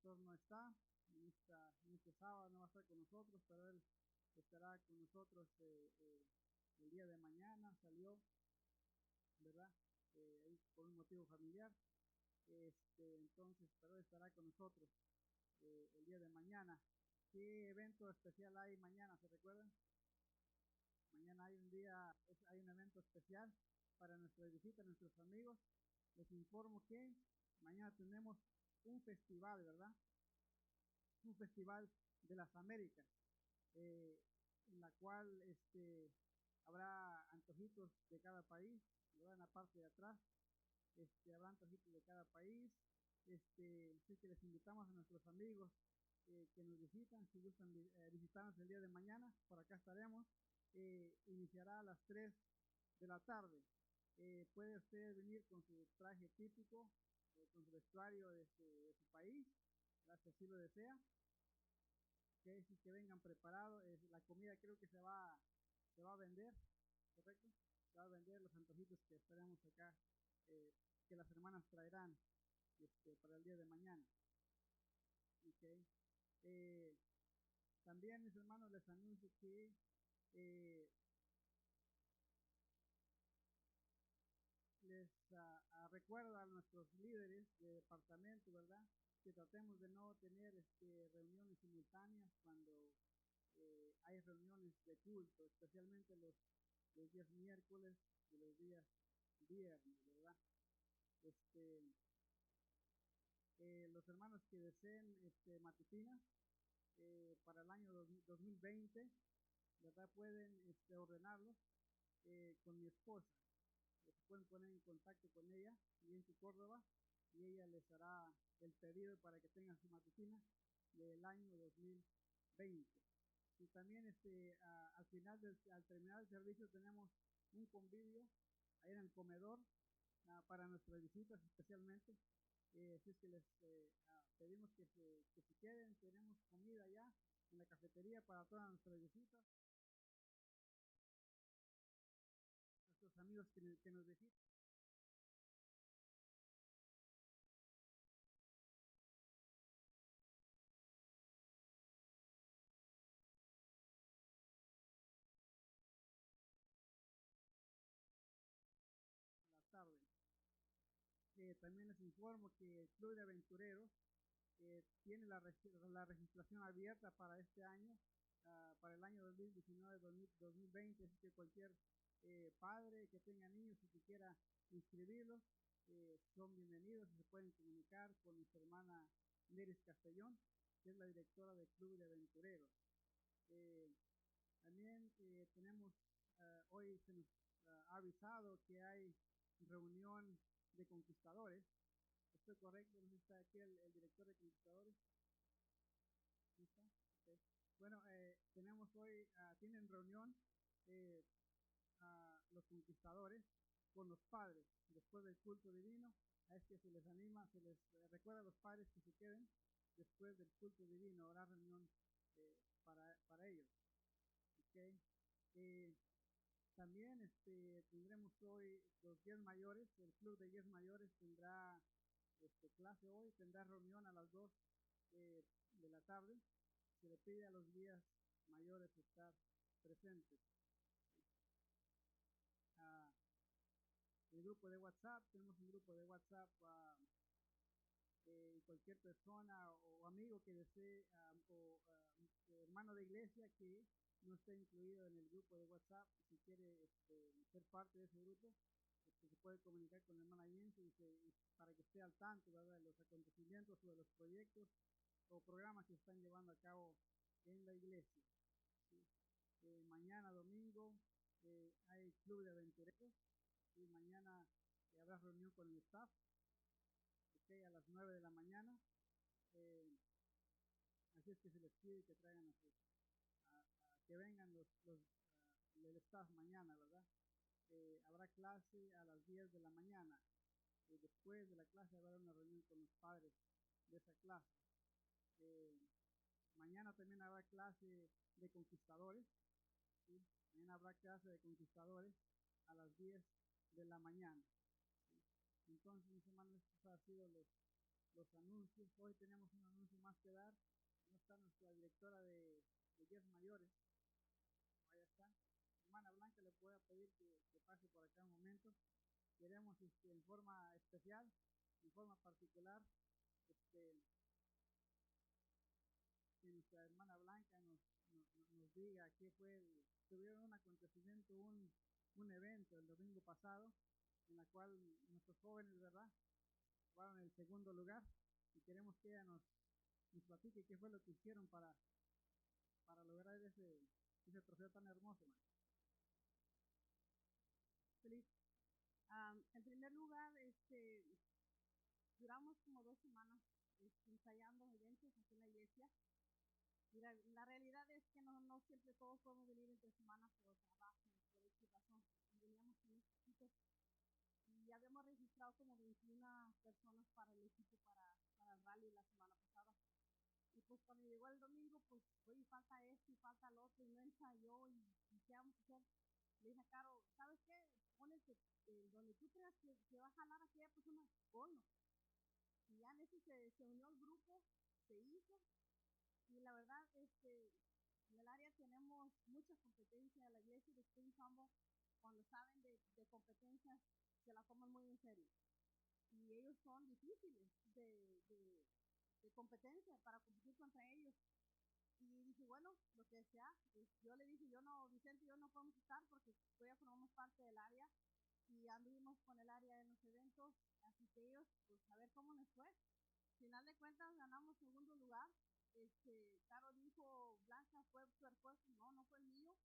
pastor no está, en este sábado no va a estar con nosotros, pero él estará con nosotros el día de mañana, salió, ¿verdad? Ahí por un motivo familiar. Entonces, pero él estará con nosotros el día de mañana. ¿Qué evento especial hay mañana? ¿Se recuerdan? Mañana hay un día, hay un evento especial para nuestra visita, nuestros amigos. Les informo que mañana tenemos un festival, ¿verdad? Un festival de las Américas, en la cual habrá antojitos de cada país, ¿verdad? En la parte de atrás, habrá antojitos de cada país. Así que les invitamos a nuestros amigos que nos visitan, si gustan visitarnos el día de mañana, por acá estaremos. Iniciará a las 3 de la tarde. Puede usted venir con su traje típico, con su vestuario de su país, si así lo desea, que sí que vengan preparados. La comida creo que se va a vender, ¿correcto? Se va a vender los antojitos que estaremos acá, que las hermanas traerán para el día de mañana. Okay. Eh, También, mis hermanos, les anuncio que eh, les recuerdo a nuestros líderes de departamento, ¿verdad? Que tratemos de no tener reuniones simultáneas cuando hay reuniones de culto, especialmente los días miércoles y los días viernes, ¿verdad? Este, los hermanos que deseen matutinas para el año 2020, ¿verdad? Pueden ordenarlos con mi esposa. Se pueden poner en contacto con ella y en su Córdoba, y ella les hará el pedido para que tengan su matutina del año 2020. Y también al terminar el servicio tenemos un convivio ahí en el comedor para nuestras visitas especialmente. Así es que les pedimos que se queden. Tenemos comida ya en la cafetería para todas nuestras visitas, nuestros amigos que nos visitan a la tarde. También les informo que el Club de Aventureros tiene la registración abierta para este año, para el año 2019-2020, así que cualquier padre que tenga niños y que quiera inscribirlos, son bienvenidos y se pueden comunicar con nuestra hermana Neris Castellón, que es la directora del Club de Aventureros. Eh, También hoy se nos ha avisado que hay reunión de conquistadores. ¿Estoy correcto? ¿No está aquí el director de conquistadores? ¿No está? Ok. Bueno, tenemos hoy, tienen reunión eh, los conquistadores con los padres después del culto divino. Es que se les anima, se les recuerda a los padres que se queden después del culto divino. Habrá reunión para ellos. Okay. Eh, También tendremos hoy los 10 mayores. El club de 10 mayores tendrá clase hoy, tendrá reunión a las 2 de la tarde. Se le pide a los guías mayores estar presentes. Ah, el grupo de WhatsApp, tenemos un grupo de WhatsApp, cualquier persona o amigo que desee, hermano de iglesia que no esté incluido en el grupo de WhatsApp, si quiere ser parte de ese grupo, se puede comunicar con la hermana Jensi para que esté al tanto, ¿verdad?, de los acontecimientos o de los proyectos o programas que están llevando a cabo en la iglesia. ¿Sí? Mañana domingo hay club de aventureros y mañana habrá reunión con el staff, ¿okay? A las 9 de la mañana. Eh, Así es que se les pide que traigan que vengan del staff mañana, ¿verdad? Habrá clase a las 10 de la mañana. Después de la clase habrá una reunión con los padres de esa clase. Eh, Mañana también habrá clase de conquistadores, ¿sí? Mañana habrá clase de conquistadores a las 10 de la mañana, ¿sí? Entonces, mis hermanos, estos han sido los anuncios. Hoy tenemos un anuncio más que dar. No está nuestra directora de Guías Mayores. Ahí está. Hermana Blanca, le puedo pedir que pase por acá un momento. Queremos en forma especial, en forma particular, este, que nuestra hermana Blanca nos diga qué fue. Tuvieron un acontecimiento, un evento el domingo pasado, en la cual nuestros jóvenes, ¿verdad?, tomaron el segundo lugar, y queremos que ella nos platique qué fue lo que hicieron para lograr ese trofeo tan hermoso, man. Feliz. En primer lugar, duramos como 2 semanas ensayando eventos aquí en la iglesia. Y la realidad es que no siempre todos podemos venir entre semanas por trabajo, por X razón. Veníamos en estos chicos y habíamos registrado como 21 personas para el equipo para el rally la semana pasada. Y pues cuando llegó el domingo, pues, oye, falta esto y falta el otro, y no ensayó, y qué vamos a hacer. Le dije a Caro, ¿sabes qué? Pone que donde tú creas que va a jalar a aquella persona, ponlo. Y ya en eso se unió el grupo, se hizo, y la verdad, en el área tenemos mucha competencia. La iglesia de Spring Humble, cuando saben de competencias, se la toman muy en serio. Y ellos son difíciles de competencia para competir contra ellos. Y dije, bueno, lo que sea. Yo le dije, Vicente y yo no podemos estar porque todavía formamos parte del área y anduvimos con el área en los eventos, así que ellos, pues a ver cómo les fue. Final de cuentas ganamos segundo lugar. Caro dijo, Blanca, fue tu esfuerzo. No fue el mío,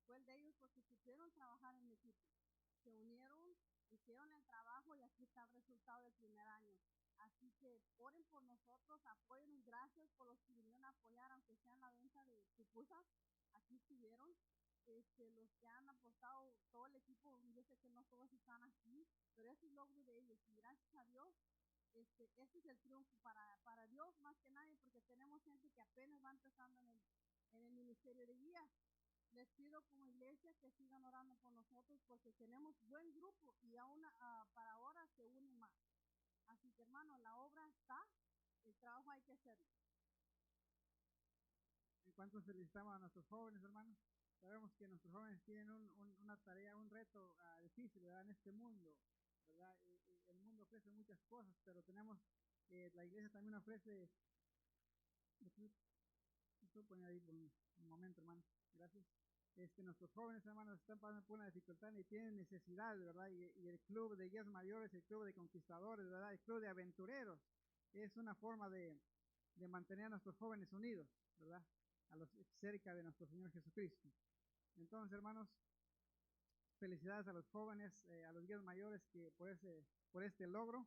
fue el de ellos, porque supieron trabajar en equipo, se unieron, hicieron el trabajo, y aquí está el resultado del primer año. Así que oren por nosotros, apóyennos. Gracias por los que vinieron a apoyar, aunque sea en la venta de pupusas, aquí estuvieron. Los que han aportado, todo el equipo, yo sé que no todos están aquí, pero es el logro de ellos, y gracias a Dios, este es el triunfo para Dios más que nadie, porque tenemos gente que apenas va empezando en el ministerio de guías. Les pido como iglesia que sigan orando por nosotros, porque tenemos buen grupo, y aún para ahora se unen más. Así que, hermano, la obra está, el trabajo hay que hacerlo. En cuanto felicitamos a nuestros jóvenes, hermanos, sabemos que nuestros jóvenes tienen una tarea, un reto difícil, ¿verdad?, en este mundo, ¿verdad? El mundo ofrece muchas cosas, pero la iglesia también ofrece. Esto pone ahí por un momento, hermano. Gracias. Nuestros jóvenes, hermanos, están pasando por una dificultad y tienen necesidad, ¿verdad? Y el club de guías mayores, el club de conquistadores, ¿verdad?, el club de aventureros, es una forma de mantener a nuestros jóvenes unidos, ¿verdad?, cerca de nuestro Señor Jesucristo. Entonces, hermanos, felicidades a los jóvenes, a los guías mayores, que por este logro,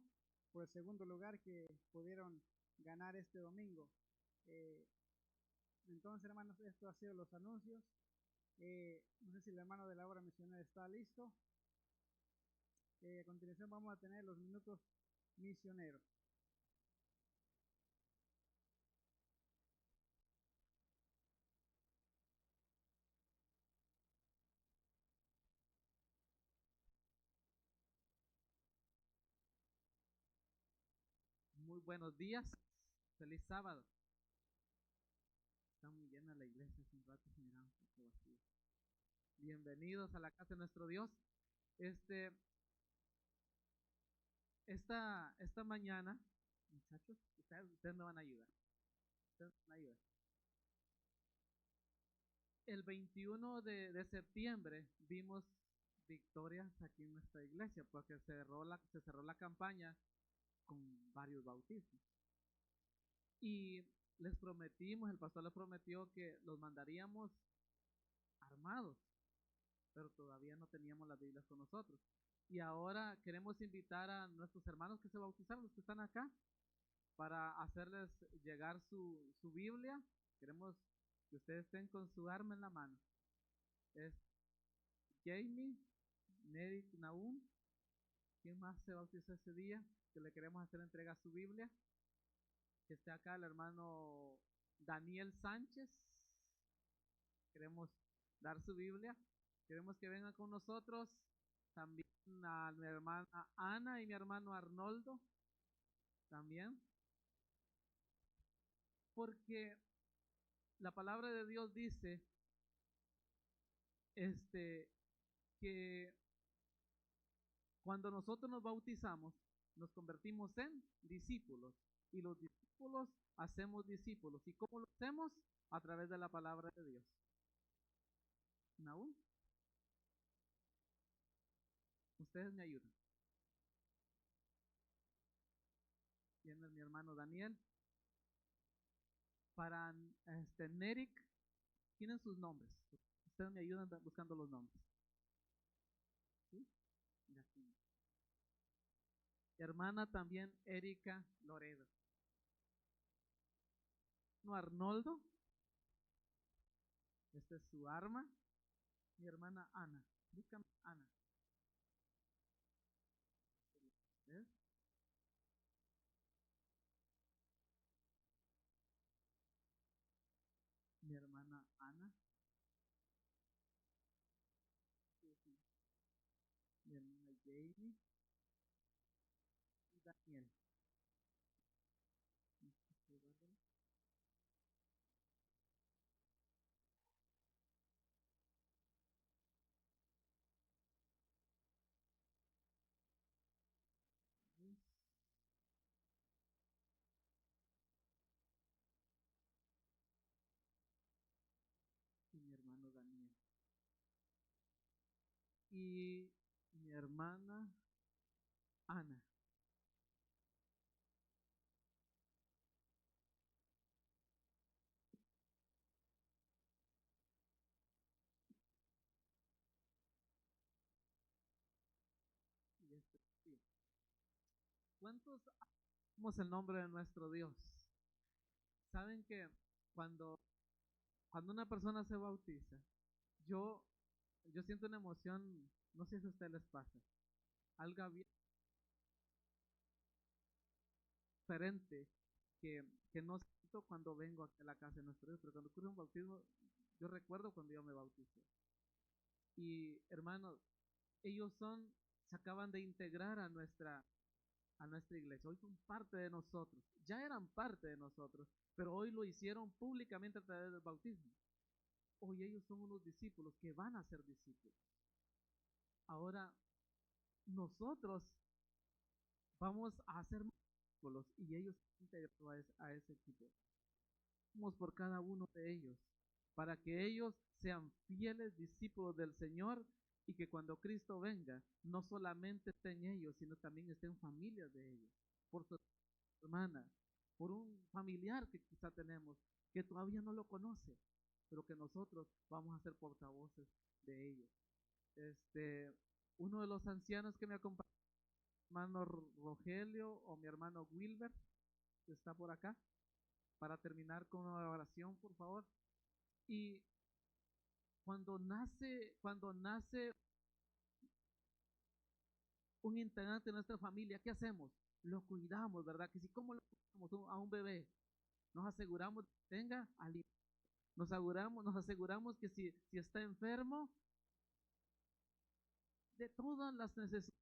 por el segundo lugar que pudieron ganar este domingo. Entonces, hermanos, esto ha sido los anuncios. No sé si el hermano de la obra misionera está listo. A continuación vamos a tener los minutos misioneros. Muy buenos días, feliz sábado. Está muy llena la iglesia, hace un rato se miraba un poco vacía. Bienvenidos a la casa de nuestro Dios. Esta mañana, muchachos, ustedes me van a ayudar. Ustedes me van a ayudar. El 21 de septiembre vimos victorias aquí en nuestra iglesia, porque se cerró la campaña con varios bautismos. Y les prometimos, el pastor les prometió que los mandaríamos armados, pero todavía no teníamos las Biblias con nosotros. Y ahora queremos invitar a nuestros hermanos que se bautizaron, los que están acá, para hacerles llegar su Biblia. Queremos que ustedes estén con su arma en la mano. Es Jamie, Nerik, Naum. ¿Quién más se bautizó ese día? Que le queremos hacer entrega a su Biblia. Que esté acá el hermano Daniel Sánchez. Queremos dar su Biblia. Queremos que vengan con nosotros también a mi hermana Ana y mi hermano Arnoldo. También Porque la palabra de Dios dice que cuando nosotros nos bautizamos, nos convertimos en discípulos. Y los discípulos hacemos discípulos. ¿Y cómo lo hacemos? A través de la palabra de Dios. ¿Naúl? Ustedes me ayudan. ¿Quién es mi hermano Daniel? Para Nerik, tienen sus nombres. Ustedes me ayudan buscando los nombres. ¿Sí? Hermana también Erika Loredo. No, Arnoldo. Esta es su arma. Mi hermana Ana. Búscame Ana. ¿Ves? Mi hermana Ana. Mi hermana Jamie. Y Daniel. Y mi hermano Daniel. Y mi hermana Ana. Y sí. ¿Cuántos amamos el nombre de nuestro Dios? Saben que cuando una persona se bautiza, yo siento una emoción, no sé si a ustedes les pasa, algo bien diferente que no siento cuando vengo aquí a la casa de nuestro Dios, pero cuando ocurre un bautismo, yo recuerdo cuando yo me bauticé. Y hermanos, ellos se acaban de integrar a nuestra iglesia, hoy son parte de nosotros, ya eran parte de nosotros, pero hoy lo hicieron públicamente a través del bautismo. Hoy ellos son unos discípulos que van a ser discípulos. Ahora, nosotros vamos a ser discípulos y ellos se integran a ese equipo. Vamos por cada uno de ellos, para que ellos sean fieles discípulos del Señor y que cuando Cristo venga, no solamente estén ellos, sino también estén familias de ellos, por su hermana, por un familiar que quizá tenemos, que todavía no lo conoce, pero que nosotros vamos a ser portavoces de ellos. Uno de los ancianos que me acompaña, mi hermano Rogelio o mi hermano Wilber, que está por acá, para terminar con una oración, por favor. Y cuando nace un integrante de nuestra familia, ¿qué hacemos? Lo cuidamos, ¿verdad? Que si como lo cuidamos a un bebé, nos aseguramos que tenga alimento. Nos aseguramos que si está enfermo, de todas las necesidades,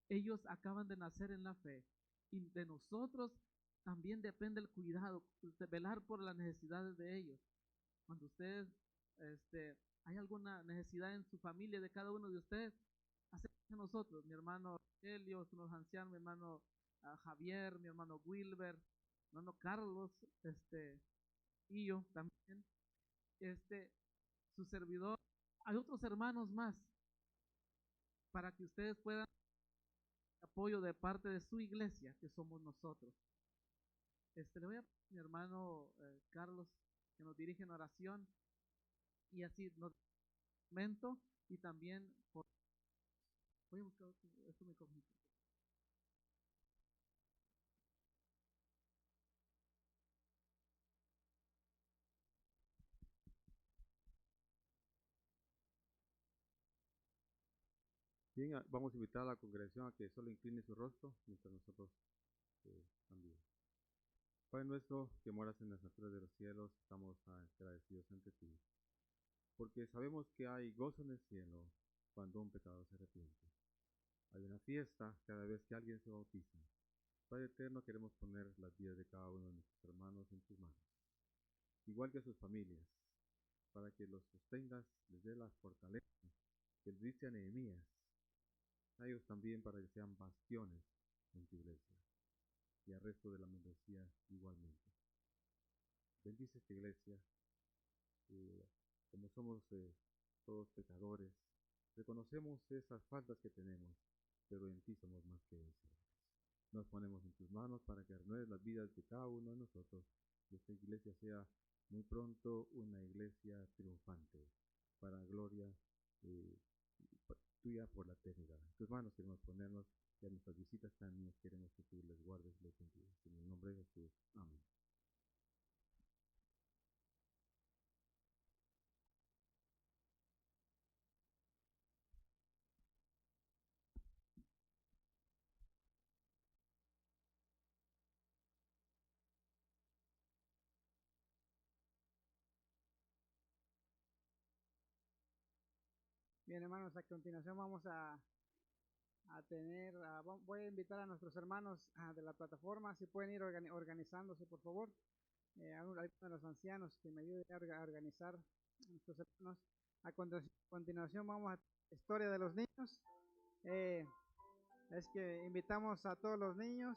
ellos acaban de nacer en la fe y de nosotros también depende el cuidado, de velar por las necesidades de ellos. Cuando ustedes, hay alguna necesidad en su familia de cada uno de ustedes, acérquense a nosotros, mi hermano Helios, los ancianos, mi hermano Javier, mi hermano Wilber, mi hermano Carlos, y yo también, su servidor. Hay otros hermanos más para que ustedes puedan apoyo de parte de su iglesia, que somos nosotros. Le voy a pedir a mi hermano Carlos que nos dirige en oración y así nos momento y también voy a buscar esto me cogí. Bien, vamos a invitar a la congregación a que solo incline su rostro mientras nosotros también. Padre nuestro, que moras en las alturas de los cielos, estamos agradecidos ante ti, porque sabemos que hay gozo en el cielo cuando un pecador se arrepiente. Hay una fiesta cada vez que alguien se bautiza. Padre eterno, queremos poner las vidas de cada uno de nuestros hermanos en tus manos, igual que sus familias, para que los sostengas, les dé la fortaleza que les diste a Nehemías, a ellos también para que sean bastiones en tu iglesia y al resto de la membresía igualmente. Bendice esta iglesia, como somos todos pecadores, reconocemos esas faltas que tenemos, pero en ti somos más que vencedores. Nos ponemos en tus manos para que renueves las vidas de cada uno de nosotros y esta iglesia sea muy pronto una iglesia triunfante para gloria tuya por la eternidad. En tus manos queremos ponernos y a nuestras visitas también queremos que tú les guardes y les bendigas. En el nombre de Jesús. Amén. Bien, hermanos, a continuación vamos a voy a invitar a nuestros hermanos de la plataforma, si pueden ir organizándose, por favor. A uno de los ancianos que me ayude a organizar a nuestros hermanos. A continuación vamos a la historia de los niños. Es que invitamos a todos los niños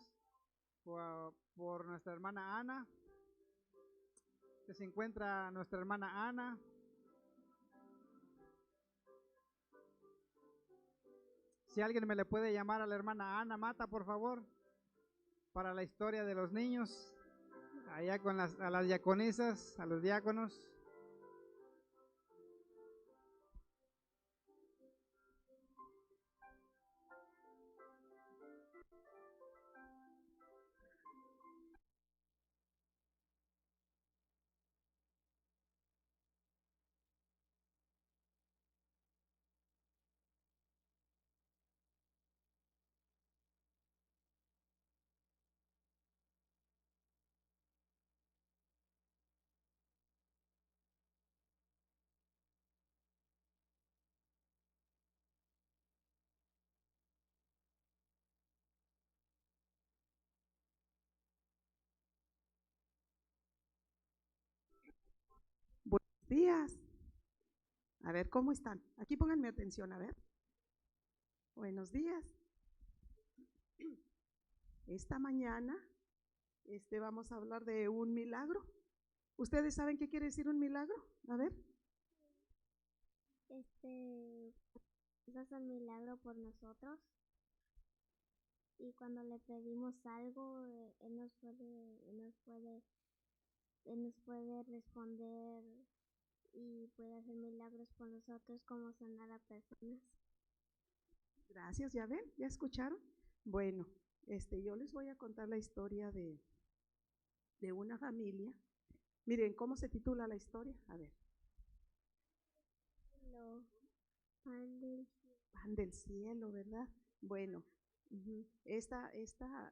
por nuestra hermana Ana, que se encuentra nuestra hermana Ana. Si alguien me le puede llamar a la hermana Ana Mata, por favor, para la historia de los niños, allá con a las diaconisas, a los diáconos. Buenos días. A ver, ¿cómo están? Aquí pónganme atención, a ver. Buenos días. Esta mañana vamos a hablar de un milagro. ¿Ustedes saben qué quiere decir un milagro? A ver. Dios hace un milagro por nosotros y cuando le pedimos algo, Él nos puede responder y puede hacer milagros por nosotros como sanar a personas. Gracias, ¿ya ven? ¿Ya escucharon? Bueno, yo les voy a contar la historia de una familia. Miren, ¿cómo se titula la historia? A ver. Pan del cielo, ¿verdad? Bueno, esta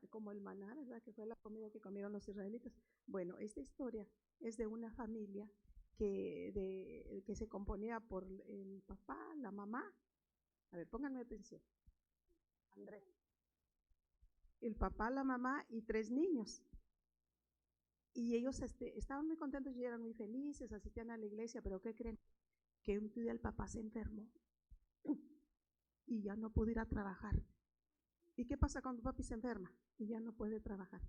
como el maná, ¿verdad? Que fue la comida que comieron los israelitas. Bueno, esta historia es de una familia que se componía por el papá, la mamá. A ver, pónganme atención. Andrés. El papá, la mamá y 3 niños. Y ellos estaban muy contentos y eran muy felices, asistían a la iglesia, pero ¿qué creen? Que un día el papá se enfermó y ya no pudo ir a trabajar. ¿Y qué pasa cuando papi se enferma y ya no puede trabajar?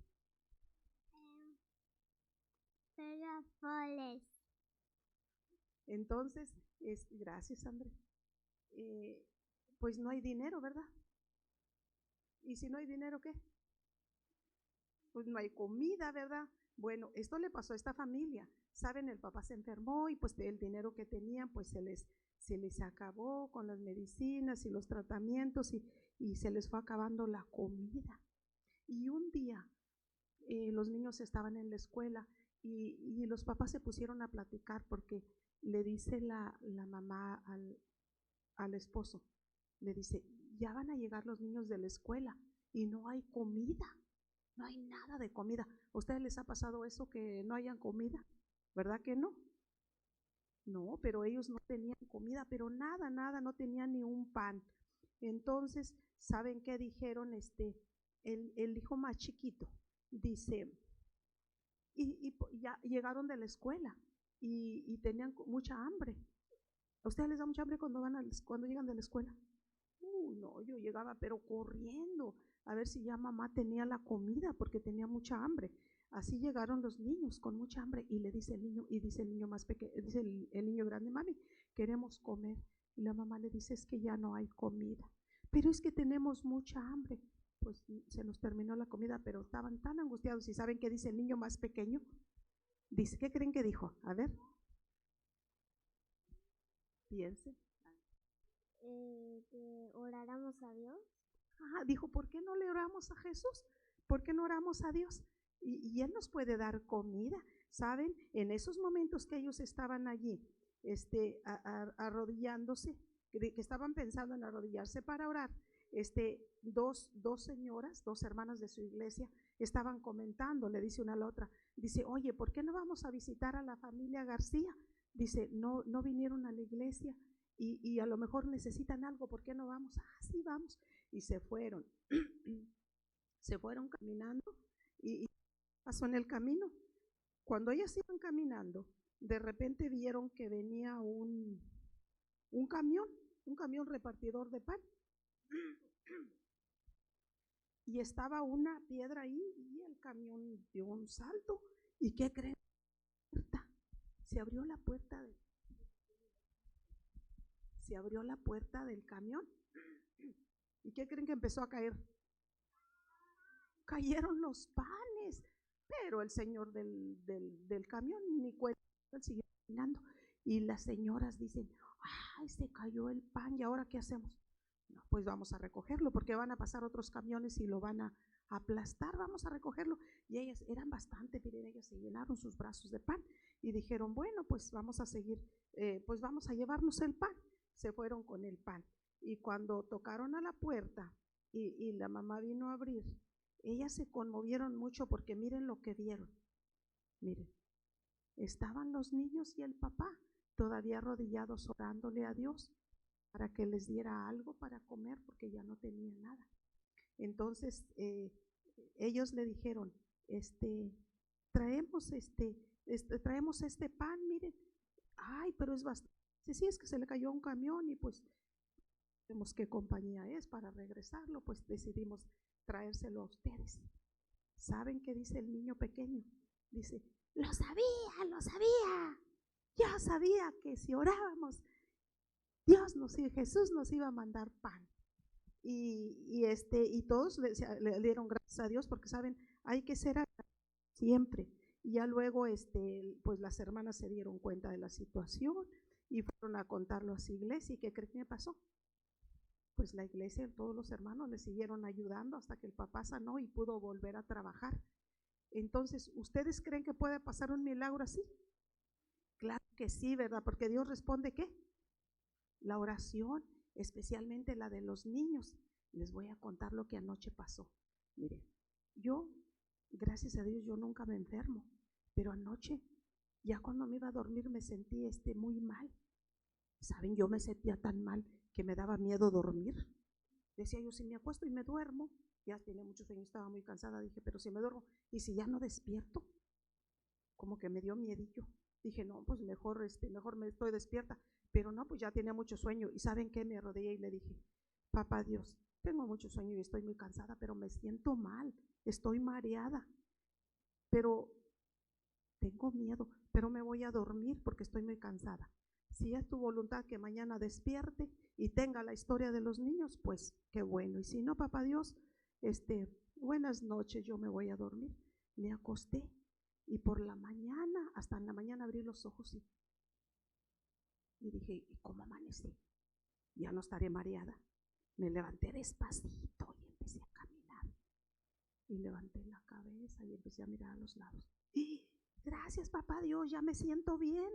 Pega flores. Entonces, gracias, André. Pues no hay dinero, ¿verdad? ¿Y si no hay dinero, qué? Pues no hay comida, ¿verdad? Bueno, esto le pasó a esta familia. Saben, el papá se enfermó y pues el dinero que tenían pues se les acabó con las medicinas y los tratamientos y se les fue acabando la comida. Y un día los niños estaban en la escuela y los papás se pusieron a platicar porque le dice la mamá al esposo, le dice, ya van a llegar los niños de la escuela y no hay comida, no hay nada de comida. ¿A ustedes les ha pasado eso, que no hayan comida? ¿Verdad que no? No, pero ellos no tenían comida, pero nada, no tenían ni un pan. Entonces, ¿saben qué dijeron? el hijo más chiquito, dice, y ya llegaron de la escuela y tenían mucha hambre. ¿A ustedes les da mucha hambre cuando cuando llegan de la escuela? No, yo llegaba pero corriendo a ver si ya mamá tenía la comida porque tenía mucha hambre. Así llegaron los niños con mucha hambre y le dice el niño, y dice el niño más pequeño, dice el niño grande, mami, queremos comer. Y la mamá le dice, es que ya no hay comida. Pero es que tenemos mucha hambre. Pues se nos terminó la comida, pero estaban tan angustiados. ¿Y saben qué dice el niño más pequeño? Dice, ¿qué creen que dijo? A ver. Piense. Que oráramos a Dios. Ajá, dijo, ¿por qué no le oramos a Jesús? ¿Por qué no oramos a Dios? Y Él nos puede dar comida, ¿saben? En esos momentos que ellos estaban allí, arrodillándose, que estaban pensando en arrodillarse para orar, dos señoras, dos hermanas de su iglesia, estaban comentando, le dice una a la otra, dice, oye, ¿por qué no vamos a visitar a la familia García? Dice, no vinieron a la iglesia y a lo mejor necesitan algo, ¿por qué no vamos? Ah, sí, vamos. Y se fueron, se fueron caminando y pasó en el camino. Cuando ellas iban caminando, de repente vieron que venía un camión repartidor de pan. Y estaba una piedra ahí y el camión dio un salto. ¿Y qué creen? Se abrió la puerta del camión. ¿Y qué creen que empezó a caer? Cayeron los panes. Pero el señor del camión ni cuenta, él siguió caminando. Y las señoras dicen, ay, se cayó el pan, ¿y ahora qué hacemos? No, pues vamos a recogerlo porque van a pasar otros camiones y lo van a aplastar, vamos a recogerlo. Y ellas eran bastante, miren, ellas se llenaron sus brazos de pan y dijeron, bueno, pues vamos a seguir, pues vamos a llevarnos el pan. Se fueron con el pan y cuando tocaron a la puerta y la mamá vino a abrir, ellas se conmovieron mucho porque miren lo que vieron. Miren, estaban los niños y el papá todavía arrodillados orándole a Dios para que les diera algo para comer porque ya no tenían nada. Entonces ellos le dijeron, traemos este pan, miren. Ay, pero es bastante. Sí, es que se le cayó un camión y pues vemos qué compañía es para regresarlo, pues decidimos traérselo a ustedes. ¿Saben qué dice el niño pequeño? Dice, lo sabía, yo sabía que si orábamos, Jesús nos iba a mandar pan. Y todos le dieron gracias a Dios porque saben, hay que ser siempre. Y ya luego pues las hermanas se dieron cuenta de la situación y fueron a contarlo a su iglesia. ¿Y qué creen que pasó? Pues la iglesia, todos los hermanos le siguieron ayudando hasta que el papá sanó y pudo volver a trabajar. Entonces, ¿ustedes creen que puede pasar un milagro así? Claro que sí, ¿verdad? Porque Dios responde, ¿qué? La oración, especialmente la de los niños. Les voy a contar lo que anoche pasó. Miren, yo, gracias a Dios, yo nunca me enfermo, pero anoche, ya cuando me iba a dormir, me sentí muy mal. ¿Saben? Yo me sentía tan mal que me daba miedo dormir. Decía yo, si me acuesto y me duermo, ya tenía mucho sueño, estaba muy cansada, dije, pero si me duermo, ¿y si ya no despierto? Como que me dio miedillo. Dije, no, pues mejor me estoy despierta. Pero no, pues ya tenía mucho sueño. ¿Y saben qué? Me arrodillé y le dije, papá Dios, tengo mucho sueño y estoy muy cansada, pero me siento mal, estoy mareada, pero tengo miedo, pero me voy a dormir porque estoy muy cansada. Si es tu voluntad que mañana despierte y tenga la historia de los niños, pues qué bueno. Y si no, papá Dios, buenas noches, yo me voy a dormir. Me acosté y por la mañana, hasta en la mañana abrí los ojos y dije, ¿y cómo amanecí? Ya no estaré mareada. Me levanté despacito y empecé a caminar. Y levanté la cabeza y empecé a mirar a los lados. ¡Y gracias, papá Dios, ya me siento bien!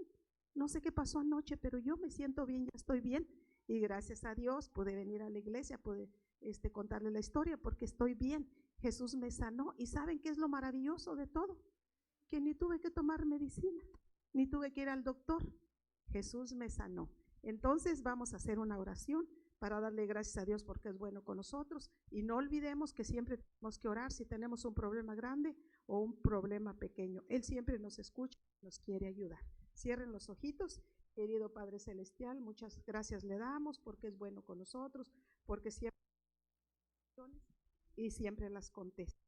No sé qué pasó anoche, pero yo me siento bien, ya estoy bien. Y gracias a Dios pude venir a la iglesia, pude contarle la historia porque estoy bien. Jesús me sanó. ¿Y saben qué es lo maravilloso de todo? Que ni tuve que tomar medicina, ni tuve que ir al doctor. Jesús me sanó. Entonces vamos a hacer una oración para darle gracias a Dios porque es bueno con nosotros. Y no olvidemos que siempre tenemos que orar si tenemos un problema grande o un problema pequeño. Él siempre nos escucha, nos quiere ayudar. Cierren los ojitos. Querido Padre Celestial, muchas gracias le damos porque es bueno con nosotros, porque siempre y siempre las contesta.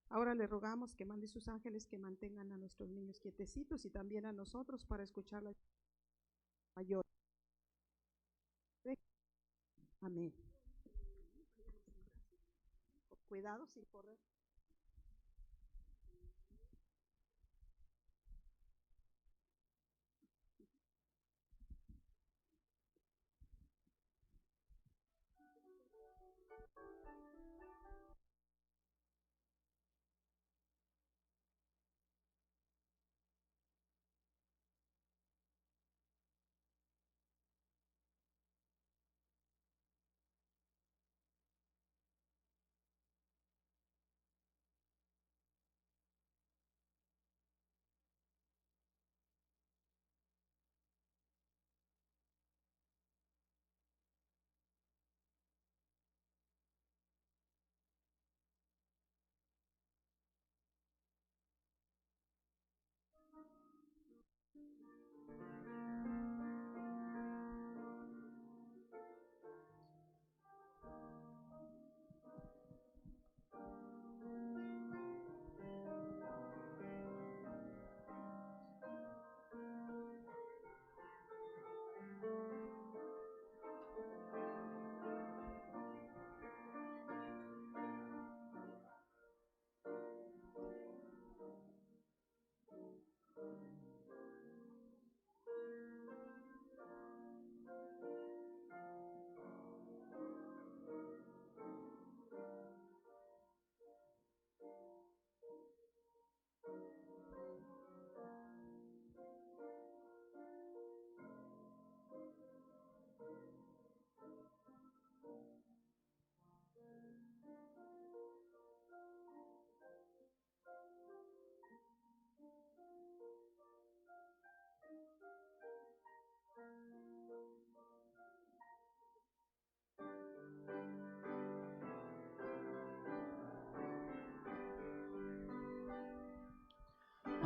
Ahora le rogamos que mande sus ángeles que mantengan a nuestros niños quietecitos y también a nosotros para escuchar la mayor. Amén. Cuidado sin correr.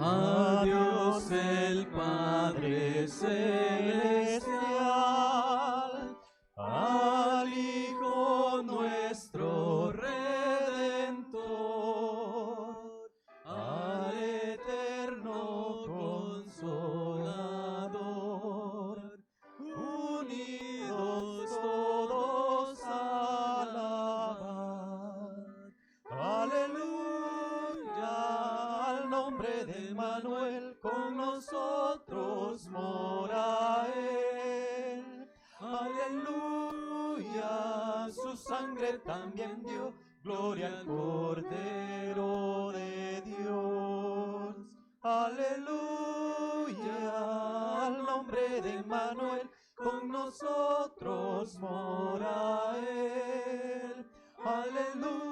A Dios el Padre Celestial, al Hijo nuestro Redentor, al Eterno Consolador, unidos todos a alabar. Aleluya, al nombre de Emmanuel, con nosotros mora Él. Aleluya, su sangre también dio, gloria al Cordero de Dios. Aleluya, al nombre de Emmanuel, con nosotros mora Él. Aleluya,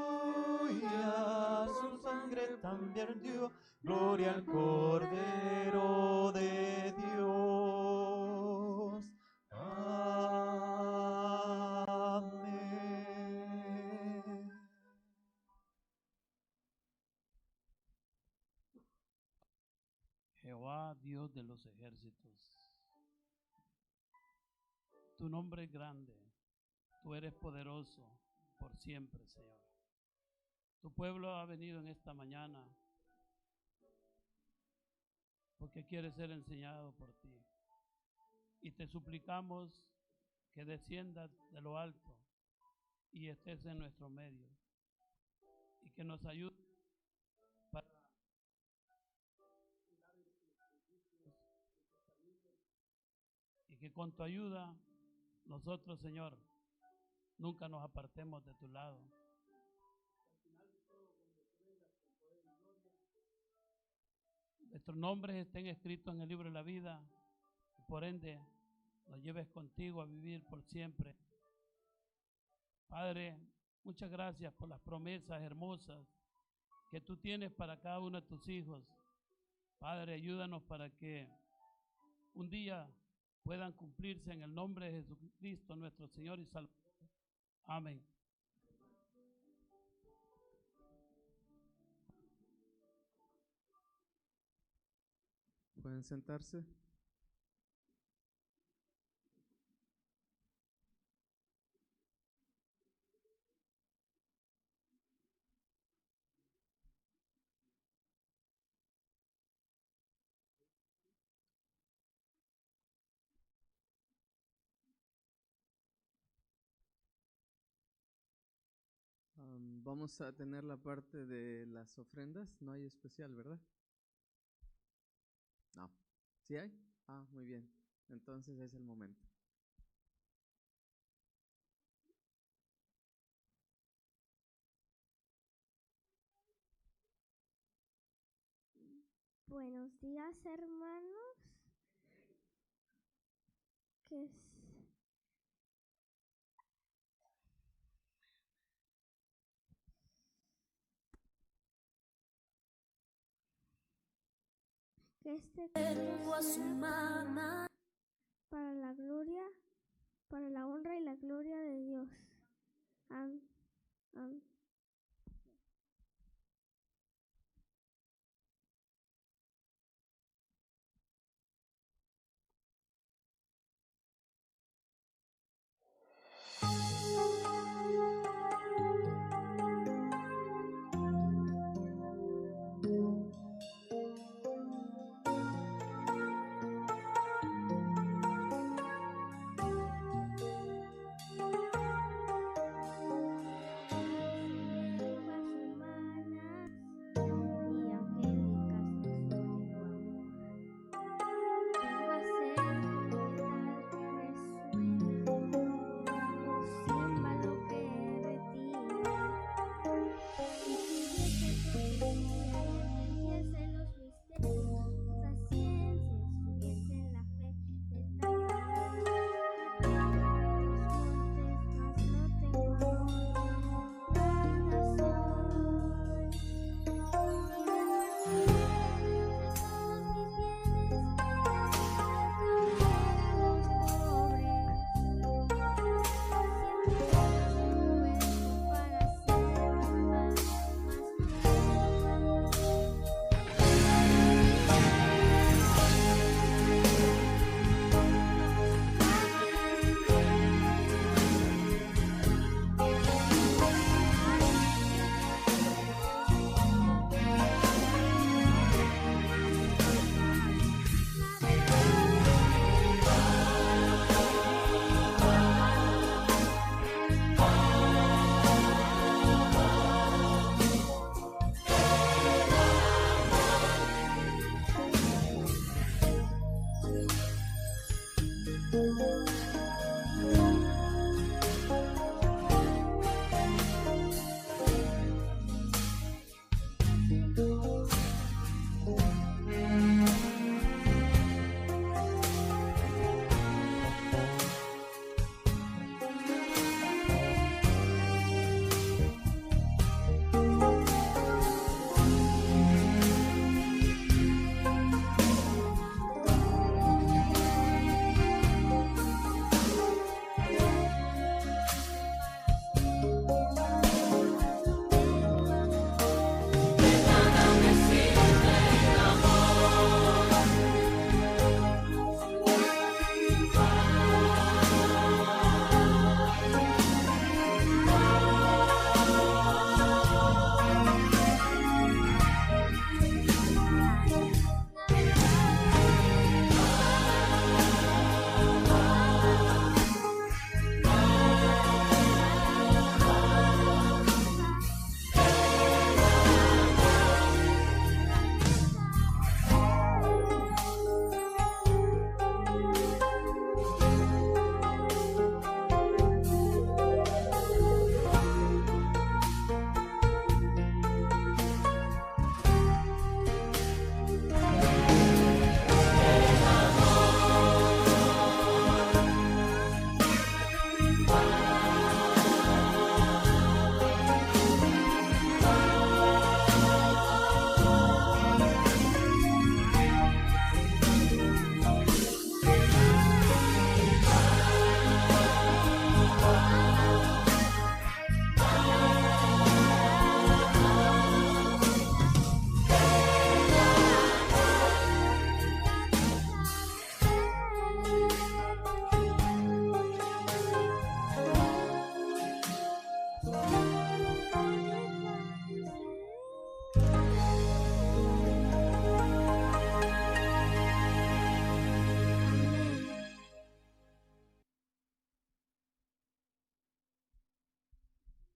su sangre también dio, gloria al Cordero de Dios. Amén. Jehová, Dios de los ejércitos, tu nombre es grande, tú eres poderoso por siempre, Señor. Tu pueblo ha venido en esta mañana porque quiere ser enseñado por ti. Y te suplicamos que desciendas de lo alto y estés en nuestro medio y que nos ayudes para y que con tu ayuda nosotros, Señor, nunca nos apartemos de tu lado. Nuestros nombres estén escritos en el libro de la vida y por ende nos lleves contigo a vivir por siempre. Padre, muchas gracias por las promesas hermosas que tú tienes para cada uno de tus hijos. Padre, ayúdanos para que un día puedan cumplirse en el nombre de Jesucristo, nuestro Señor y Salvador. Amén. Pueden sentarse. Vamos a tener la parte de las ofrendas. No hay especial, ¿verdad? No. ¿Sí hay? Ah, muy bien. Entonces es el momento. Buenos días, hermanos. Que este Tengo a su mamá. Para la gloria, para la honra y la gloria de Dios. Amén. Amén.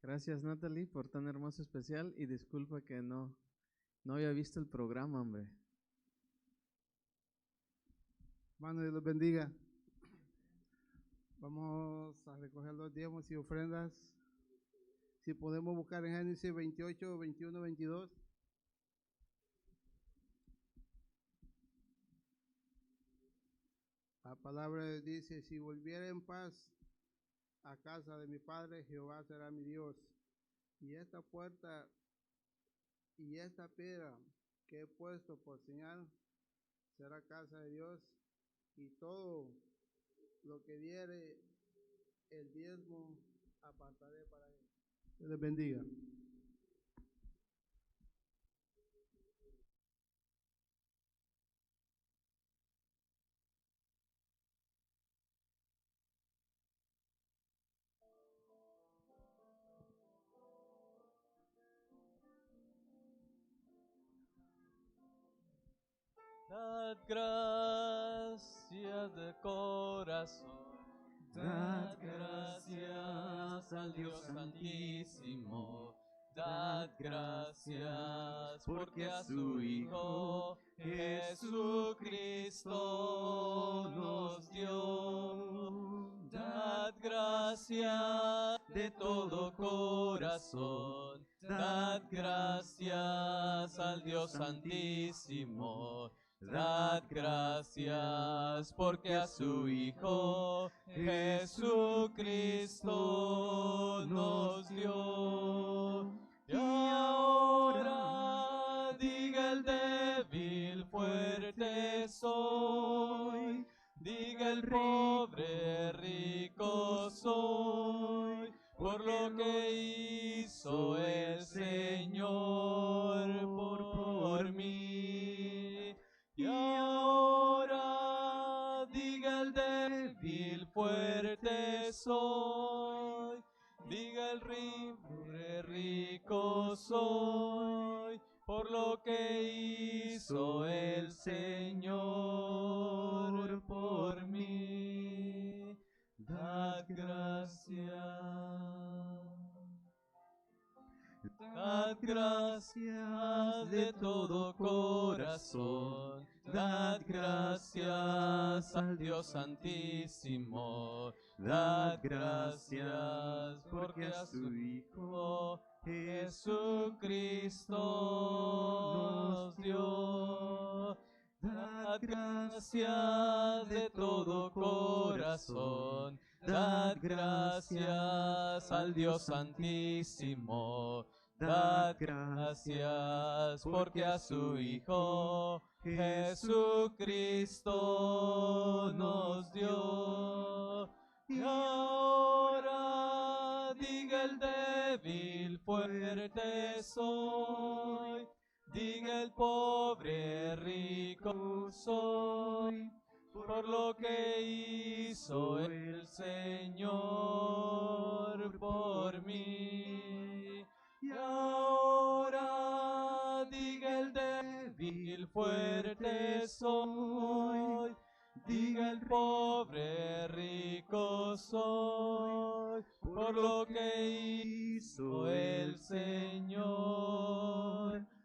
Gracias, Natalie, por tan hermoso especial y disculpa que no había visto el programa, hombre. Hermano, Dios los bendiga. Vamos a recoger los diezmos y ofrendas. Si podemos buscar en Génesis 28, 21, 22. La palabra dice, si volviera en paz a casa de mi padre, Jehová será mi Dios. Y esta puerta y esta piedra que he puesto por señal será casa de Dios. Y todo lo que diere el diezmo apartaré para él. Dios les bendiga. Dad gracias de corazón, dad gracias al Dios Santísimo, dad gracias porque a su Hijo Jesucristo nos dio. Dad gracias de todo corazón, dad gracias al Dios Santísimo. Dad gracias porque a su Hijo Jesucristo nos dio. Y ahora diga el débil, fuerte soy. Diga el pobre, rico soy. Por lo que hizo el Señor por mí. Y ahora diga el débil, fuerte soy. Diga el rico soy. Por lo que hizo el Señor por mí. Dad gracias. Dad gracias de todo corazón, dad gracias al Dios Santísimo, dad gracias porque a su Hijo Jesucristo nos dio. Dad gracias de todo corazón, dad gracias al Dios Santísimo. Dad gracias porque a su Hijo Jesucristo nos dio. Y ahora diga el débil, fuerte soy. Diga el pobre, rico soy. Por lo que hizo el Señor por mí. Y ahora diga el débil, fuerte soy. Diga el pobre, rico soy. Por lo que hizo el Señor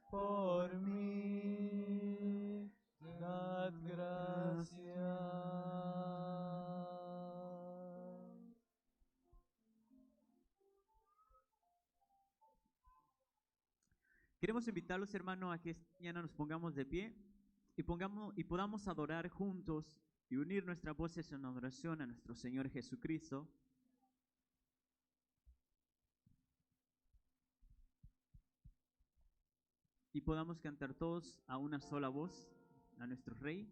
por mí. Dad gracias. Queremos invitarlos, hermanos, a que esta mañana nos pongamos de pie y podamos adorar juntos y unir nuestras voces en adoración a nuestro Señor Jesucristo. Y podamos cantar todos a una sola voz a nuestro Rey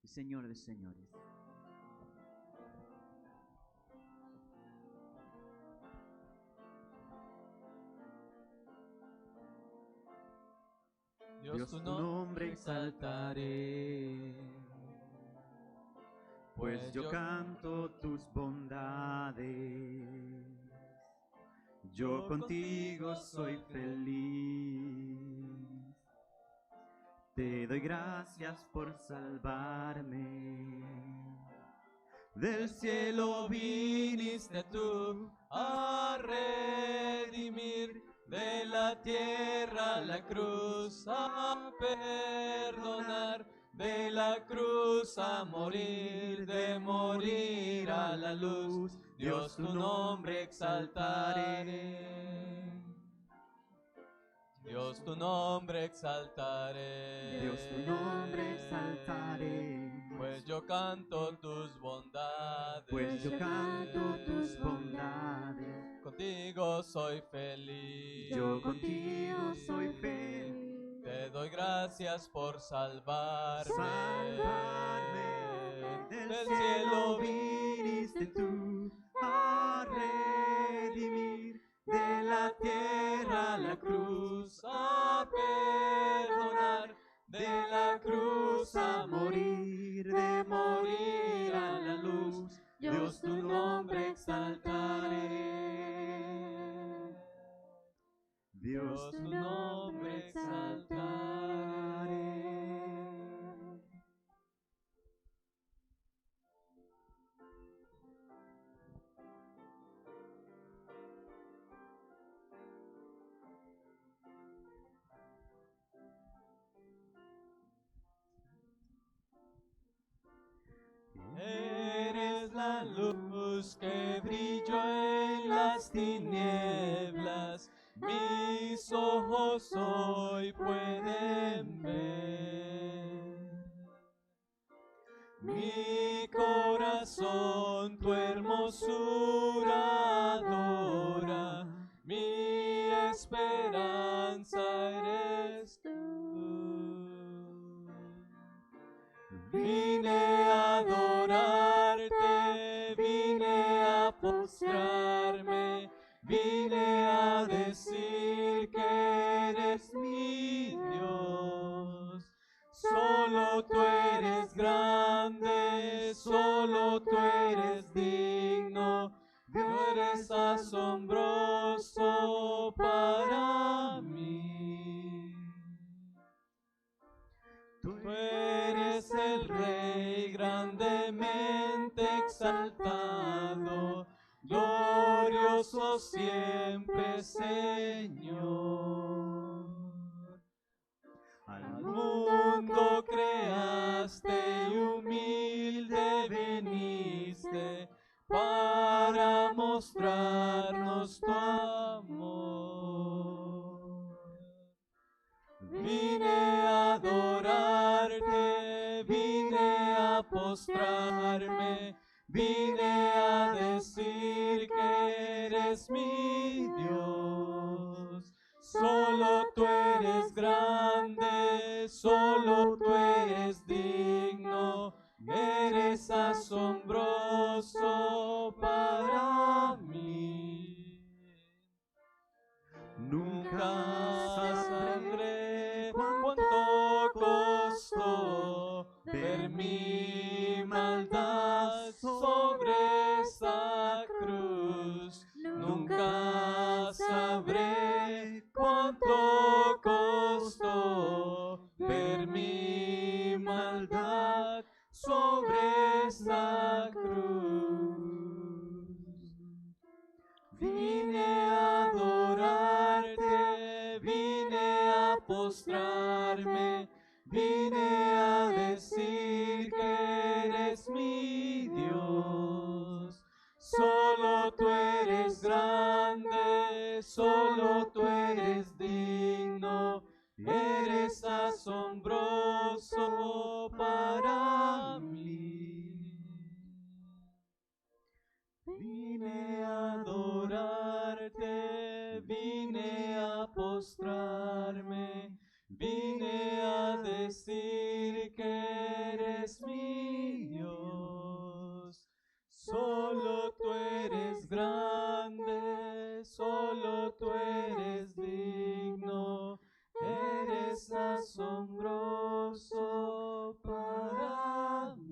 y Señor de señores. Dios, tu nombre exaltaré, pues yo canto tus bondades. Yo contigo soy feliz. Te doy gracias por salvarme. Del cielo viniste tú a reinar. de la tierra a la cruz a perdonar, de la cruz a morir, de morir a la luz. Dios, tu nombre exaltaré. Dios, tu nombre exaltaré. Dios, tu nombre exaltaré. Pues yo canto tus bondades. Pues yo canto tus bondades. Contigo soy feliz. Yo contigo soy feliz. Te doy gracias por salvarme. Del cielo viniste tú a redimir, de la tierra a la cruz a perdonar, de la cruz a morir, de morir a la luz. Dios, tu nombre exaltaré. Dios, tu nombre exaltaré. Eres la luz que brilló en las tinieblas, mis ojos hoy pueden ver. Mi corazón tu hermosura adora, mi esperanza eres tú. Vine a adorarte, vine a postrarme, vine a decir que eres mi Dios. Solo tú eres grande, solo tú eres digno, tú eres asombroso para mí. Tú eres el Rey grandemente exaltado, glorioso siempre, Señor. Al mundo creaste y humilde veniste para mostrarnos tu amor. Vine a adorarte, vine a postrarme, vine a decir que eres mi Dios. Solo tú eres grande, solo tú eres digno, eres asombroso para mí. Nunca sabré cuánto costó ver mi maldad sobre esa cruz. Nunca sabré cuánto costó ver mi maldad sobre esa cruz. Vine a adorarte, vine a postrarme, vine a decir que eres mi Dios. Solo tú eres grande, solo tú eres digno, eres asombroso para mí. Vine a adorarte, vine a postrarme, vine a decir que eres mi Dios. Solo tú eres grande, solo tú eres digno, eres asombroso para mí.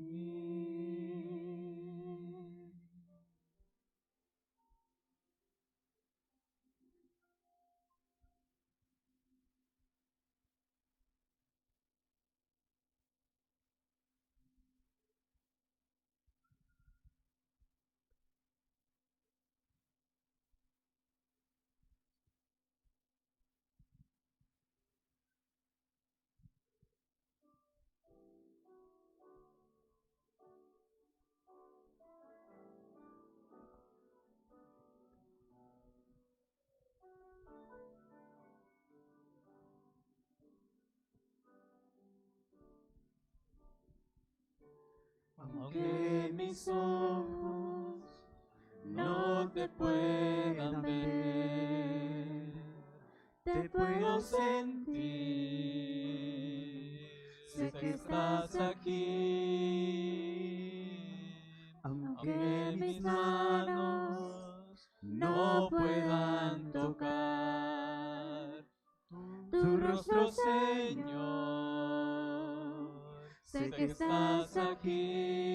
aunque mis ojos no te puedan ver, te puedo sentir, sé que estás aquí, aunque mis manos no puedan tocar tu rostro, Señor, sé que estás aquí.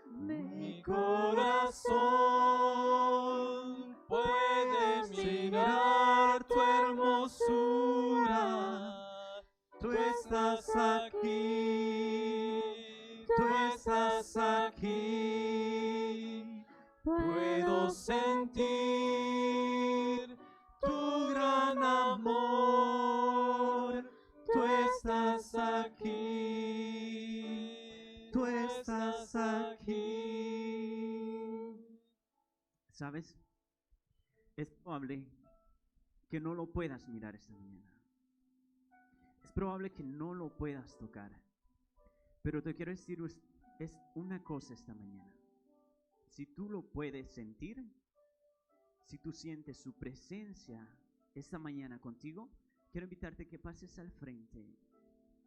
Mi corazón puede mirar tu hermosura, tú estás aquí, tú estás aquí. Puedo sentir tu gran amor, tú estás aquí, tú estás aquí. ¿Sabes? Es probable que no lo puedas mirar esta mañana. Es probable que no lo puedas tocar. Pero te quiero decir es una cosa esta mañana. Si tú lo puedes sentir, si tú sientes su presencia esta mañana contigo, quiero invitarte que pases al frente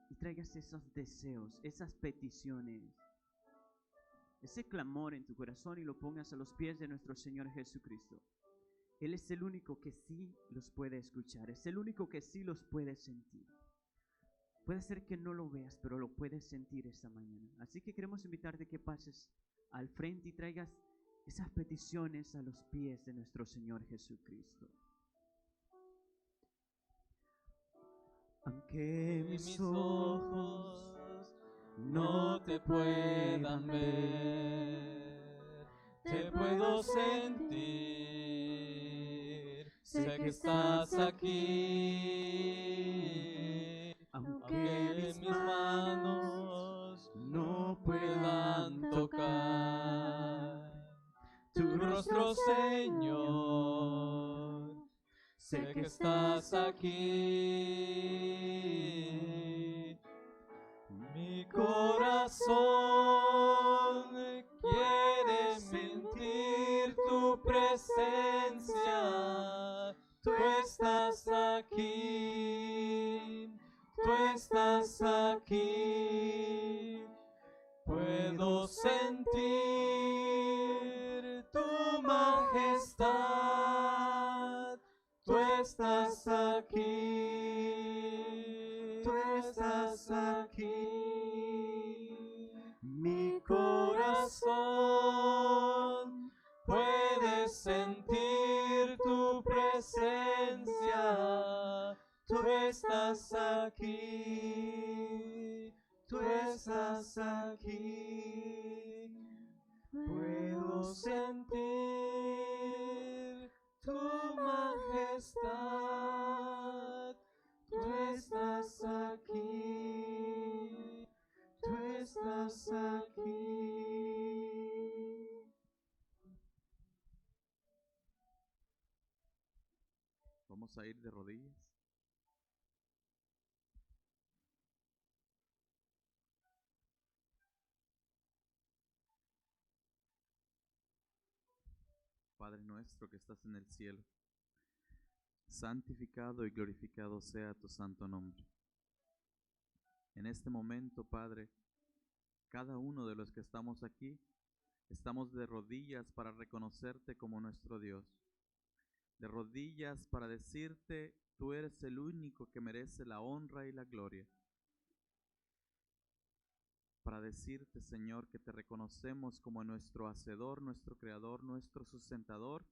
y traigas esos deseos, esas peticiones, ese clamor en tu corazón y lo pongas a los pies de nuestro Señor Jesucristo. Él es el único que sí los puede escuchar, es el único que sí los puede sentir. Puede ser que no lo veas, pero lo puedes sentir esta mañana. Así que queremos invitarte que pases al frente y traigas esas peticiones a los pies de nuestro Señor Jesucristo. Aunque mis ojos no te puedan ver, te puedo sentir, sé que estás aquí, aunque mis manos no puedan tocar tu rostro, Señor, sé que estás aquí. Mi corazón quiere sentir tu presencia, tú estás aquí, tú estás aquí. Puedo sentir tu majestad, tú estás aquí, tú estás aquí. Mi corazón puede sentir tu presencia, tú estás aquí, tú estás aquí. Puedo sentir tu majestad, tú estás aquí, tú estás aquí. Vamos a ir de rodillas. Padre nuestro que estás en el cielo, santificado y glorificado sea tu santo nombre. En este momento, Padre, cada uno de los que estamos aquí, estamos de rodillas para reconocerte como nuestro Dios. De rodillas para decirte, tú eres el único que merece la honra y la gloria. Para decirte, Señor, que te reconocemos como nuestro Hacedor, nuestro Creador, nuestro Sustentador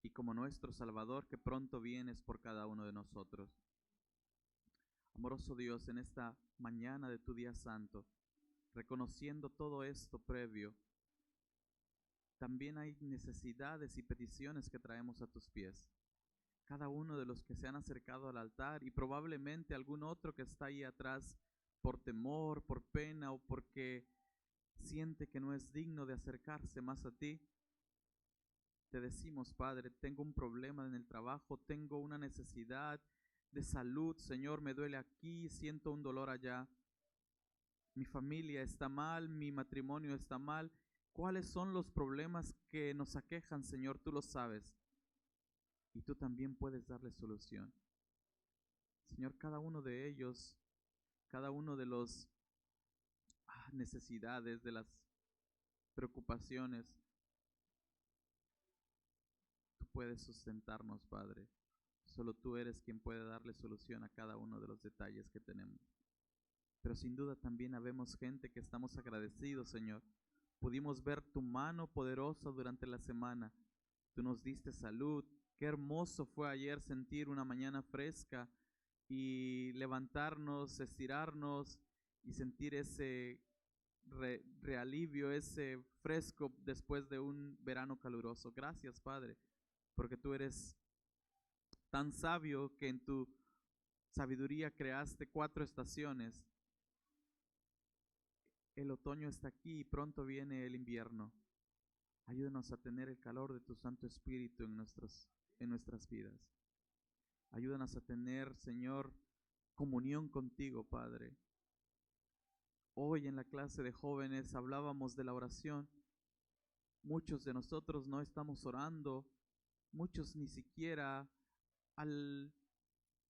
y como nuestro Salvador, que pronto vienes por cada uno de nosotros. Amoroso Dios, en esta mañana de tu día santo, reconociendo todo esto previo, también hay necesidades y peticiones que traemos a tus pies. Cada uno de los que se han acercado al altar y probablemente algún otro que está ahí atrás por temor, por pena o porque siente que no es digno de acercarse más a ti, te decimos, Padre, tengo un problema en el trabajo, tengo una necesidad de salud, Señor, me duele aquí, siento un dolor allá. mi familia está mal, mi matrimonio está mal. ¿Cuáles son los problemas que nos aquejan, Señor? Tú lo sabes. Y tú también puedes darle solución. Señor, cada uno de ellos, cada uno de los necesidades, de las preocupaciones, tú puedes sustentarnos, Padre. Solo tú eres quien puede darle solución a cada uno de los detalles que tenemos. Pero sin duda también habemos gente que estamos agradecidos, Señor. Pudimos ver tu mano poderosa durante la semana. Tú nos diste salud. Qué hermoso fue ayer sentir una mañana fresca y levantarnos, estirarnos y sentir ese realivio, ese fresco después de un verano caluroso. Gracias, Padre, porque tú eres tan sabio que en tu sabiduría creaste 4 estaciones. El otoño está aquí y pronto viene el invierno. Ayúdanos a tener el calor de tu Santo Espíritu en nuestras vidas. Ayúdanos a tener, Señor, comunión contigo, Padre. Hoy en la clase de jóvenes hablábamos de la oración. Muchos de nosotros no estamos orando. Muchos ni siquiera al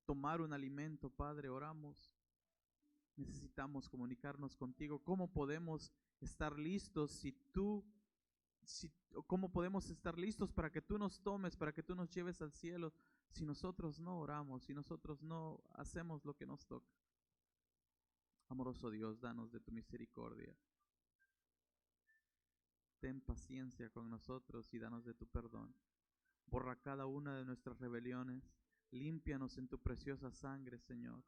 tomar un alimento, Padre, oramos. Necesitamos comunicarnos contigo. ¿Cómo podemos estar listos cómo podemos estar listos para que tú nos tomes, para que tú nos lleves al cielo, si nosotros no oramos, si nosotros no hacemos lo que nos toca? Amoroso Dios, danos de tu misericordia. Ten paciencia con nosotros y danos de tu perdón. Borra cada una de nuestras rebeliones. Límpianos en tu preciosa sangre, Señor.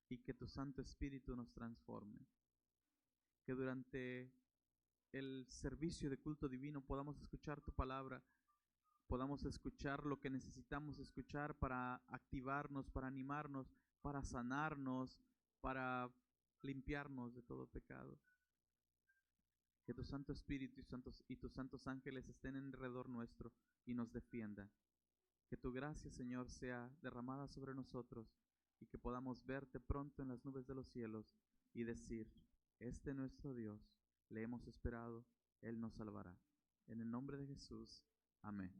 Y que tu Santo Espíritu nos transforme. Que durante el servicio de culto divino podamos escuchar tu palabra, podamos escuchar lo que necesitamos escuchar para activarnos, para animarnos, para sanarnos, para limpiarnos de todo pecado. Que tu Santo Espíritu y tus santos ángeles estén alrededor nuestro y nos defiendan. Que tu gracia, Señor, sea derramada sobre nosotros y que podamos verte pronto en las nubes de los cielos y decir: este es nuestro Dios, le hemos esperado, Él nos salvará. En el nombre de Jesús, amén.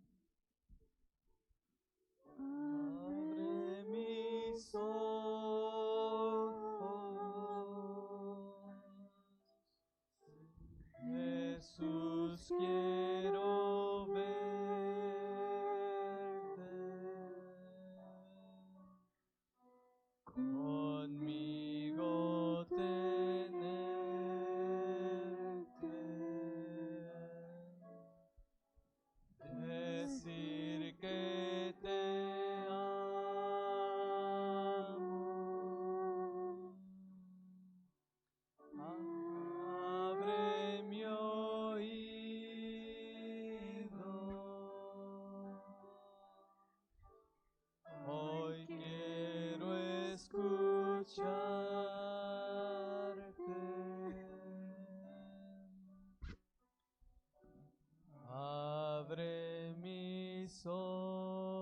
Abre mis ojos, Jesús, quiero verte, conmigo decir que te amo. Abre mi oído. Hoy quiero escucharte. Abre mis ojos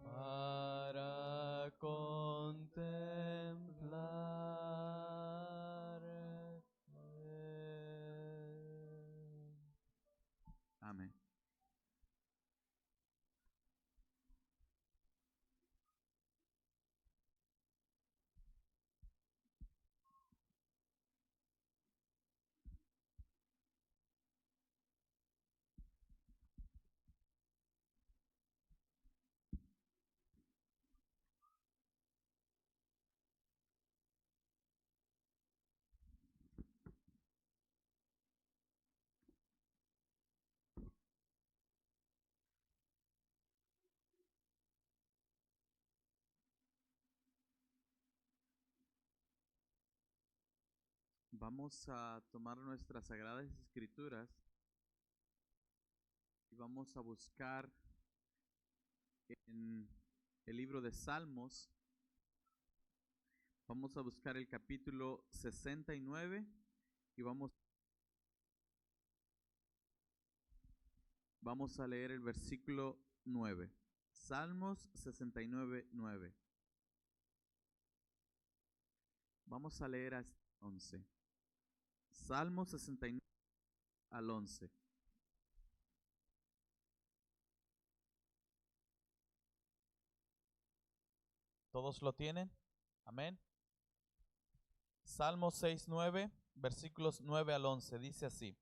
para contemplarte. Amén. Vamos a tomar nuestras sagradas escrituras y vamos a buscar en el libro de Salmos. Vamos a buscar el capítulo 69 y vamos a leer el versículo 9. Salmos 69:9. Vamos a leer hasta 11. Salmos 69 al 11. ¿Todos lo tienen? Amén. Salmo 6:9, versículos 9 al 11, dice así: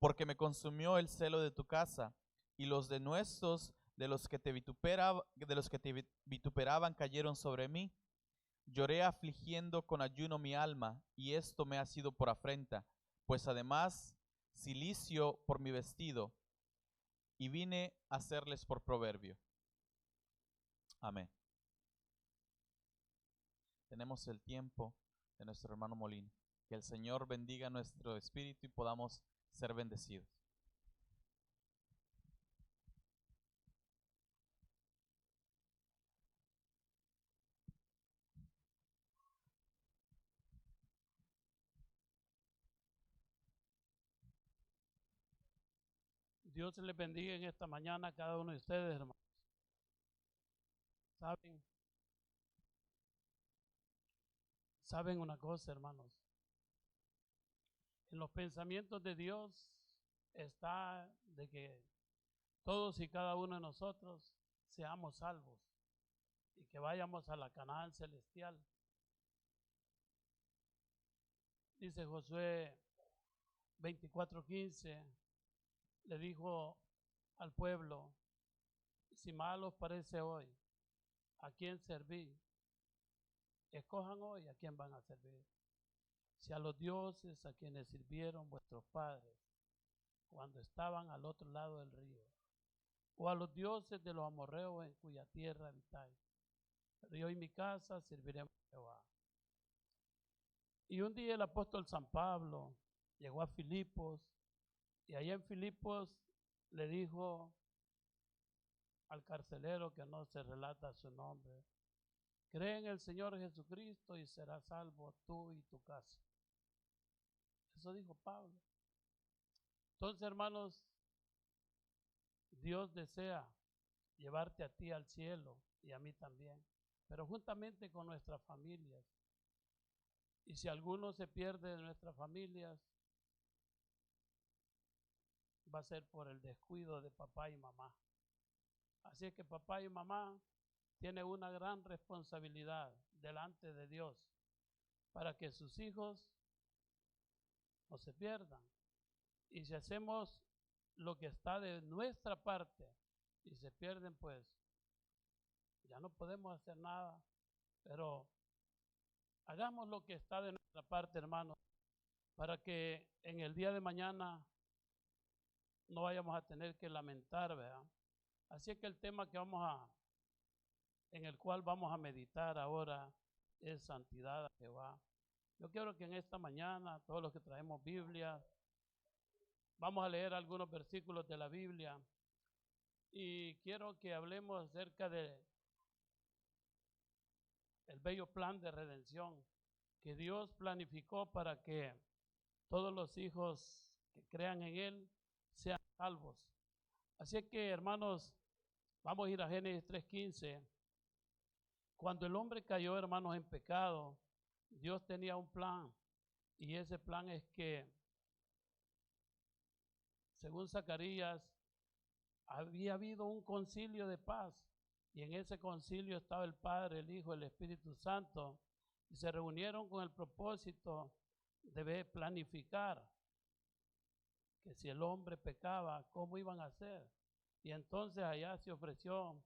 Porque me consumió el celo de tu casa, y los denuestos de los que te vituperaban cayeron sobre mí. Lloré afligiendo con ayuno mi alma, y esto me ha sido por afrenta, pues además cilicio por mi vestido, y vine a hacerles por proverbio. Amén. Tenemos el tiempo de nuestro hermano Molina. Que el Señor bendiga nuestro espíritu y podamos ser bendecidos. Dios les bendiga en esta mañana a cada uno de ustedes, hermanos. ¿Saben una cosa, hermanos? En los pensamientos de Dios está de que todos y cada uno de nosotros seamos salvos y que vayamos a la Canaán celestial. Dice Josué 24:15, le dijo al pueblo: si mal os parece hoy, ¿a quién serví? Escojan hoy a quién van a servir. Si a los dioses a quienes sirvieron vuestros padres cuando estaban al otro lado del río, o a los dioses de los amorreos en cuya tierra habitáis. Pero yo y mi casa serviremos a Jehová. Y un día el apóstol San Pablo llegó a Filipos, y allá en Filipos le dijo al carcelero, que no se relata su nombre: cree en el Señor Jesucristo y serás salvo tú y tu casa. Eso dijo Pablo. Entonces, hermanos, Dios desea llevarte a ti al cielo y a mí también, pero juntamente con nuestras familias. Y si alguno se pierde de nuestras familias, va a ser por el descuido de papá y mamá. Así es que papá y mamá tienen una gran responsabilidad delante de Dios para que sus hijos no se pierdan. Y si hacemos lo que está de nuestra parte y se pierden, pues ya no podemos hacer nada. Pero hagamos lo que está de nuestra parte, hermanos, para que en el día de mañana no vayamos a tener que lamentar, ¿verdad? Así es que el tema en el cual vamos a meditar ahora es santidad a Jehová. Yo quiero que en esta mañana, todos los que traemos Biblia, vamos a leer algunos versículos de la Biblia, y quiero que hablemos acerca de el bello plan de redención que Dios planificó para que todos los hijos que crean en Él sean salvos. Así que, hermanos, vamos a ir a Génesis 3:15. Cuando el hombre cayó, hermanos, en pecado, Dios tenía un plan, y ese plan es que, según Zacarías, había habido un concilio de paz, y en ese concilio estaba el Padre, el Hijo, el Espíritu Santo, y se reunieron con el propósito de planificar que si el hombre pecaba, ¿cómo iban a hacer? Y entonces allá se ofreció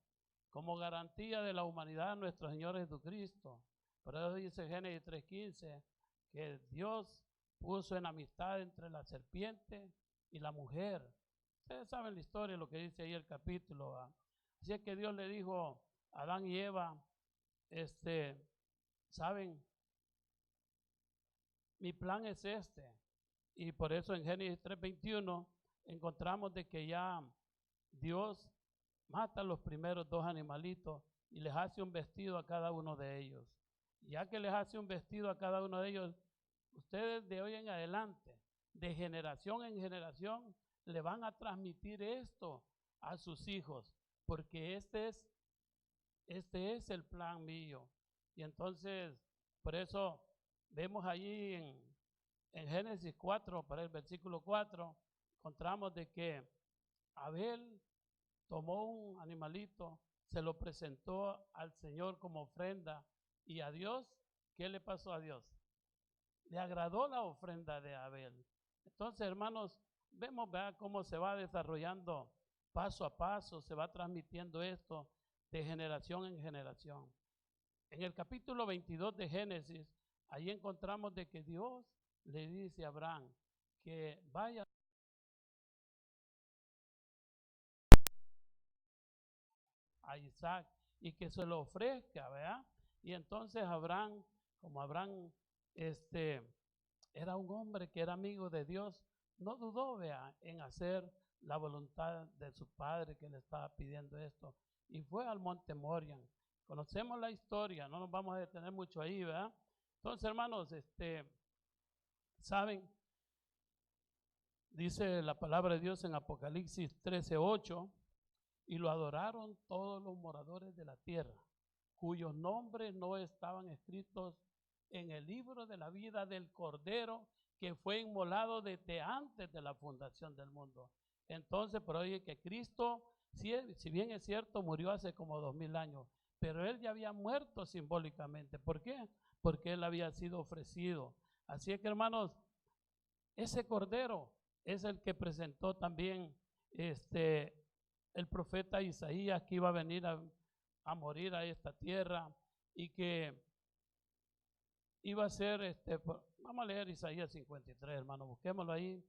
como garantía de la humanidad nuestro Señor Jesucristo. Por eso dice Génesis 3:15 que Dios puso enemistad entre la serpiente y la mujer. Ustedes saben la historia, lo que dice ahí el capítulo, ¿va? Así es que Dios le dijo a Adán y Eva, ¿saben? Mi plan es este. Y por eso en Génesis 3:21 encontramos de que ya Dios mata a los primeros 2 animalitos y les hace un vestido a cada uno de ellos. Ya que les hace un vestido a cada uno de ellos, ustedes de hoy en adelante, de generación en generación, le van a transmitir esto a sus hijos, porque este es el plan mío. Y entonces, por eso vemos allí en Génesis 4, para el versículo 4, encontramos de que Abel tomó un animalito, se lo presentó al Señor como ofrenda, y a Dios, ¿qué le pasó a Dios? Le agradó la ofrenda de Abel. Entonces, hermanos, vemos, ¿verdad?, cómo se va desarrollando paso a paso, se va transmitiendo esto de generación en generación. En el capítulo 22 de Génesis, ahí encontramos de que Dios le dice a Abraham que vaya a Isaac y que se lo ofrezca, ¿verdad? Y entonces Abraham, como Abraham era un hombre que era amigo de Dios, no dudó, ¿verdad?, en hacer la voluntad de su padre que le estaba pidiendo esto, y fue al monte Moriah. Conocemos la historia, no nos vamos a detener mucho ahí, ¿verdad? Entonces, hermanos, saben, dice la palabra de Dios en Apocalipsis 13:8, y lo adoraron todos los moradores de la tierra, cuyos nombres no estaban escritos en el libro de la vida del Cordero que fue inmolado desde antes de la fundación del mundo. Entonces, por oye que Cristo, si bien es cierto, murió hace como 2000 años, pero él ya había muerto simbólicamente. ¿Por qué? Porque él había sido ofrecido. Así es que, hermanos, ese Cordero es el que presentó también el profeta Isaías, que iba a venir a morir a esta tierra y que iba a ser, vamos a leer Isaías 53, hermano, busquémoslo ahí,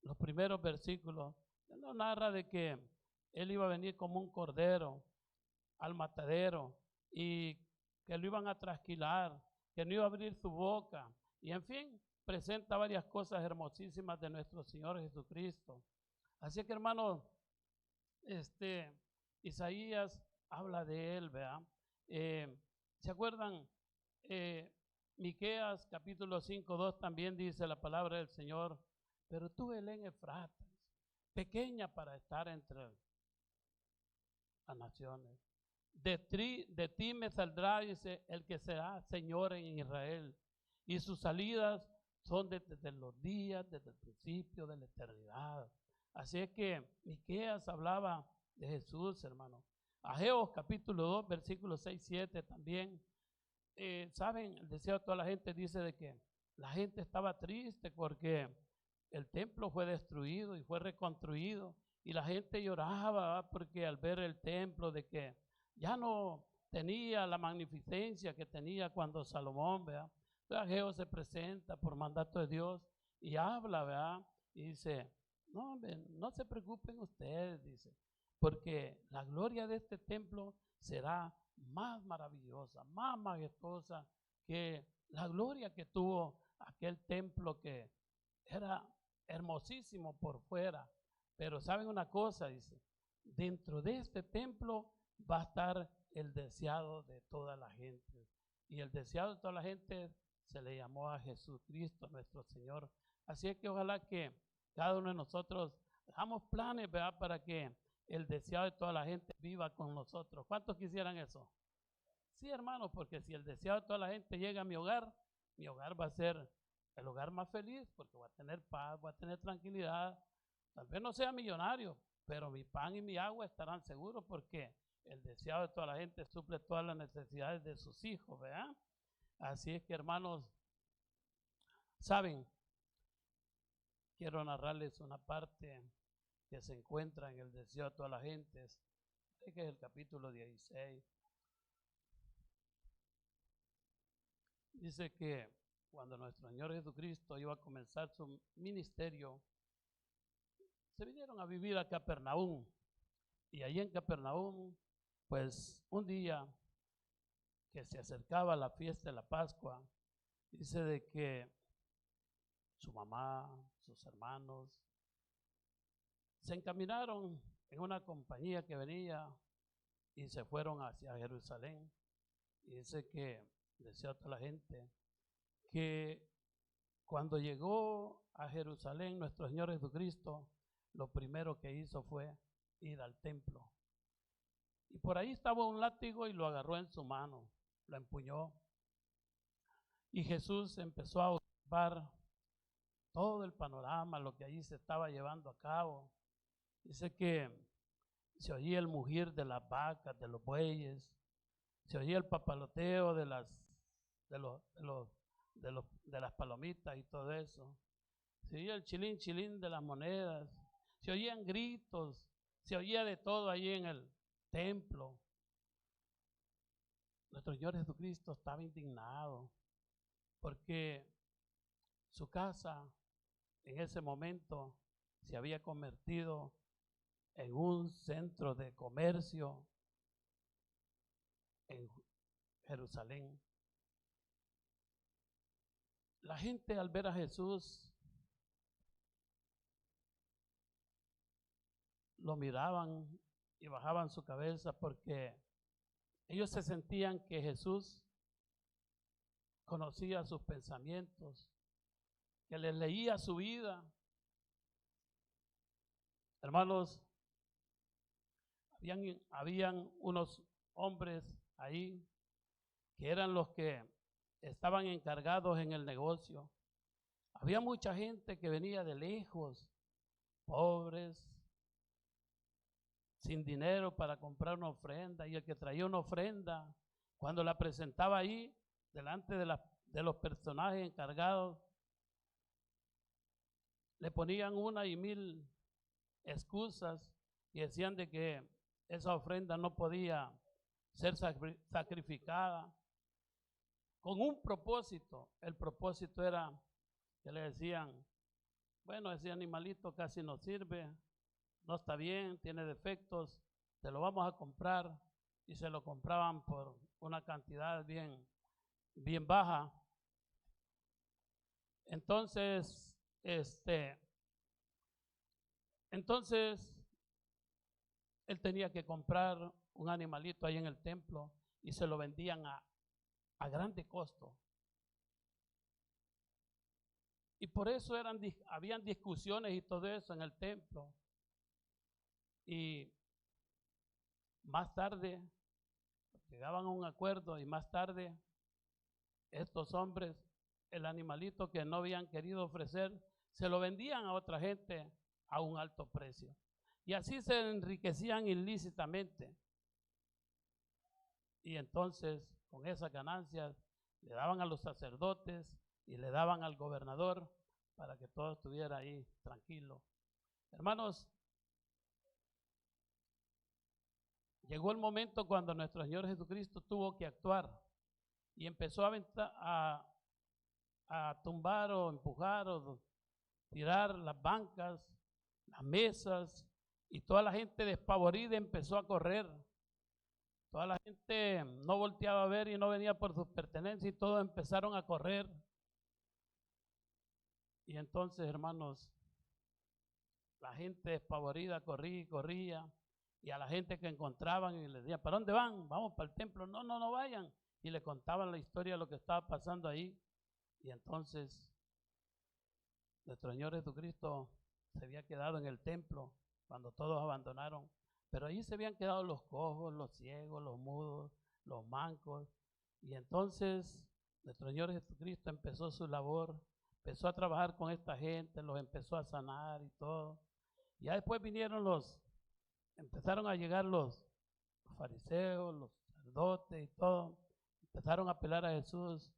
los primeros versículos. Él nos narra de que él iba a venir como un cordero al matadero y que lo iban a trasquilar, que no iba a abrir su boca, y en fin, presenta varias cosas hermosísimas de nuestro Señor Jesucristo. Así que, hermano, Isaías habla de él, ¿verdad? ¿Se acuerdan? Miqueas capítulo 5:2 también dice la palabra del Señor: pero tú, Belén Efrata, pequeña para estar entre las naciones, de ti me saldrá, dice, el que será Señor en Israel, y sus salidas son desde los días, desde el principio de la eternidad. Así es que Miqueas hablaba de Jesús, hermano. Ageo capítulo 2, versículos 6-7 también. Saben, el deseo de toda la gente dice de que la gente estaba triste porque el templo fue destruido y fue reconstruido, y la gente lloraba, ¿verdad?, porque al ver el templo de que ya no tenía la magnificencia que tenía cuando Salomón, ¿verdad? Entonces Ageo se presenta por mandato de Dios y habla, ¿verdad? Y dice: no, no se preocupen ustedes, dice, porque la gloria de este templo será más maravillosa, más majestuosa que la gloria que tuvo aquel templo, que era hermosísimo por fuera. Pero saben una cosa, dice, dentro de este templo va a estar el deseado de toda la gente, y el deseado de toda la gente se le llamó a Jesucristo nuestro Señor. Así es que ojalá que cada uno de nosotros hagamos planes, ¿verdad?, para que el deseado de toda la gente viva con nosotros. ¿Cuántos quisieran eso? Sí, hermanos, porque si el deseado de toda la gente llega a mi hogar va a ser el hogar más feliz, porque voy a tener paz, voy a tener tranquilidad. Tal vez no sea millonario, pero mi pan y mi agua estarán seguros, porque el deseado de toda la gente suple todas las necesidades de sus hijos, ¿verdad? Así es que, hermanos, saben, quiero narrarles una parte que se encuentra en el deseo de toda la gente, que es el capítulo 16. Dice que cuando nuestro Señor Jesucristo iba a comenzar su ministerio, se vinieron a vivir a Capernaum, y allí en Capernaum, pues un día que se acercaba la fiesta de la Pascua, dice de que su mamá, sus hermanos, se encaminaron en una compañía que venía y se fueron hacia Jerusalén. Y dice que decía a toda la gente que cuando llegó a Jerusalén nuestro Señor Jesucristo, lo primero que hizo fue ir al templo. Y por ahí estaba un látigo y lo agarró en su mano, lo empuñó. Y Jesús empezó a observar todo el panorama, lo que allí se estaba llevando a cabo. Dice que se oía el mugir de las vacas, de los bueyes, se oía el papaloteo de las palomitas y todo eso. Se oía el chilín chilín de las monedas, se oían gritos, se oía de todo allí en el templo. Nuestro Señor Jesucristo estaba indignado porque su casa en ese momento se había convertido en un centro de comercio en Jerusalén. La gente al ver a Jesús lo miraban y bajaban su cabeza porque ellos se sentían que Jesús conocía sus pensamientos, que les leía su vida. Hermanos, habían unos hombres ahí que eran los que estaban encargados en el negocio. Había mucha gente que venía de lejos, pobres, sin dinero para comprar una ofrenda, y el que traía una ofrenda, cuando la presentaba ahí, delante de los personajes encargados, le ponían 1 y 1000 excusas y decían de que esa ofrenda no podía ser sacrificada con un propósito. El propósito era que le decían, bueno, ese animalito casi no sirve, no está bien, tiene defectos, te lo vamos a comprar, y se lo compraban por una cantidad bien baja. Entonces él tenía que comprar un animalito ahí en el templo y se lo vendían a grande costo. Y por eso habían discusiones y todo eso en el templo. Y más tarde llegaban a un acuerdo, y más tarde estos hombres, el animalito que no habían querido ofrecer, se lo vendían a otra gente a un alto precio. Y así se enriquecían ilícitamente. Y entonces, con esas ganancias, le daban a los sacerdotes y le daban al gobernador para que todo estuviera ahí tranquilo. Hermanos, llegó el momento cuando nuestro Señor Jesucristo tuvo que actuar y empezó a tumbar o empujar o tirar las bancas, las mesas, y toda la gente despavorida empezó a correr. Toda la gente no volteaba a ver y no venía por sus pertenencias, y todos empezaron a correr. Y entonces, hermanos, la gente despavorida corría y corría, y a la gente que encontraban y les decían, ¿para dónde van? Vamos para el templo. No, no vayan. Y le contaban la historia de lo que estaba pasando ahí. Y entonces nuestro Señor Jesucristo se había quedado en el templo cuando todos abandonaron, pero ahí se habían quedado los cojos, los ciegos, los mudos, los mancos. Y entonces nuestro Señor Jesucristo empezó su labor, empezó a trabajar con esta gente, los empezó a sanar y todo. Y ya después empezaron a llegar los fariseos, los sacerdotes y todo, empezaron a apelar a Jesús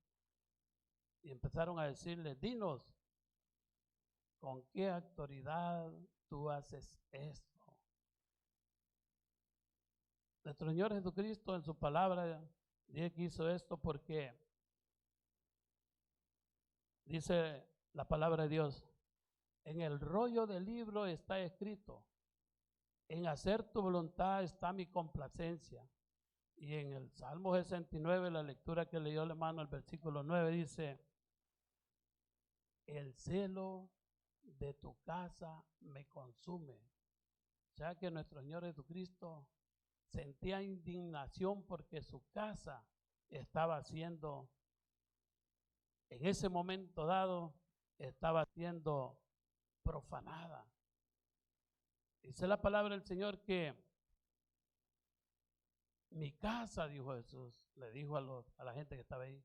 y empezaron a decirle, dinos, ¿con qué autoridad tú haces esto? Nuestro Señor Jesucristo en su palabra dice que hizo esto porque dice la palabra de Dios, en el rollo del libro está escrito, en hacer tu voluntad está mi complacencia. Y en el Salmo 69, la lectura que leyó el hermano, el versículo 9, dice, el celo de tu casa me consume. O sea que nuestro Señor Jesucristo sentía indignación porque su casa estaba siendo, en ese momento dado, estaba siendo profanada. Dice la palabra del Señor que mi casa, dijo Jesús, le dijo a la gente que estaba ahí,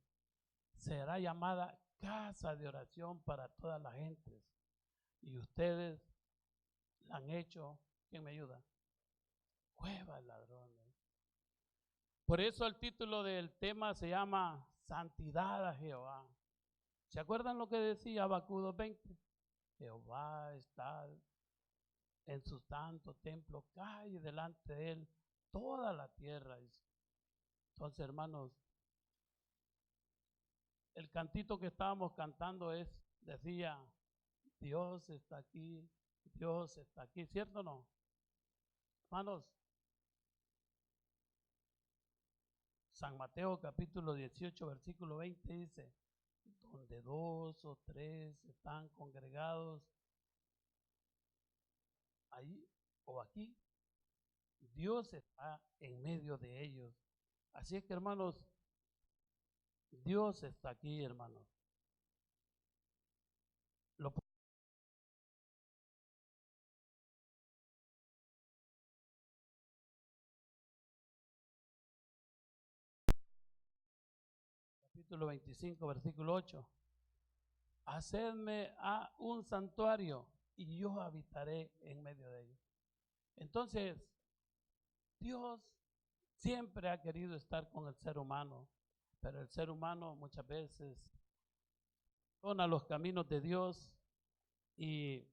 será llamada casa de oración para todas las gentes. Y ustedes la han hecho, ¿quién me ayuda? Cueva de ladrones. Por eso el título del tema se llama Santidad a Jehová. ¿Se acuerdan lo que decía Habacuc 2:20? Jehová está en su santo templo, cae delante de él toda la tierra. Entonces, hermanos, el cantito que estábamos cantando decía, Dios está aquí, Dios está aquí, ¿cierto o no? Hermanos, San Mateo capítulo 18, versículo 20 dice, donde 2 o 3 están congregados, ahí o aquí, Dios está en medio de ellos. Así es que, hermanos, Dios está aquí, hermanos. Capítulo 25, versículo 8. Hacedme a un santuario y yo habitaré en medio de ellos. Entonces, Dios siempre ha querido estar con el ser humano, pero el ser humano muchas veces abandona los caminos de Dios y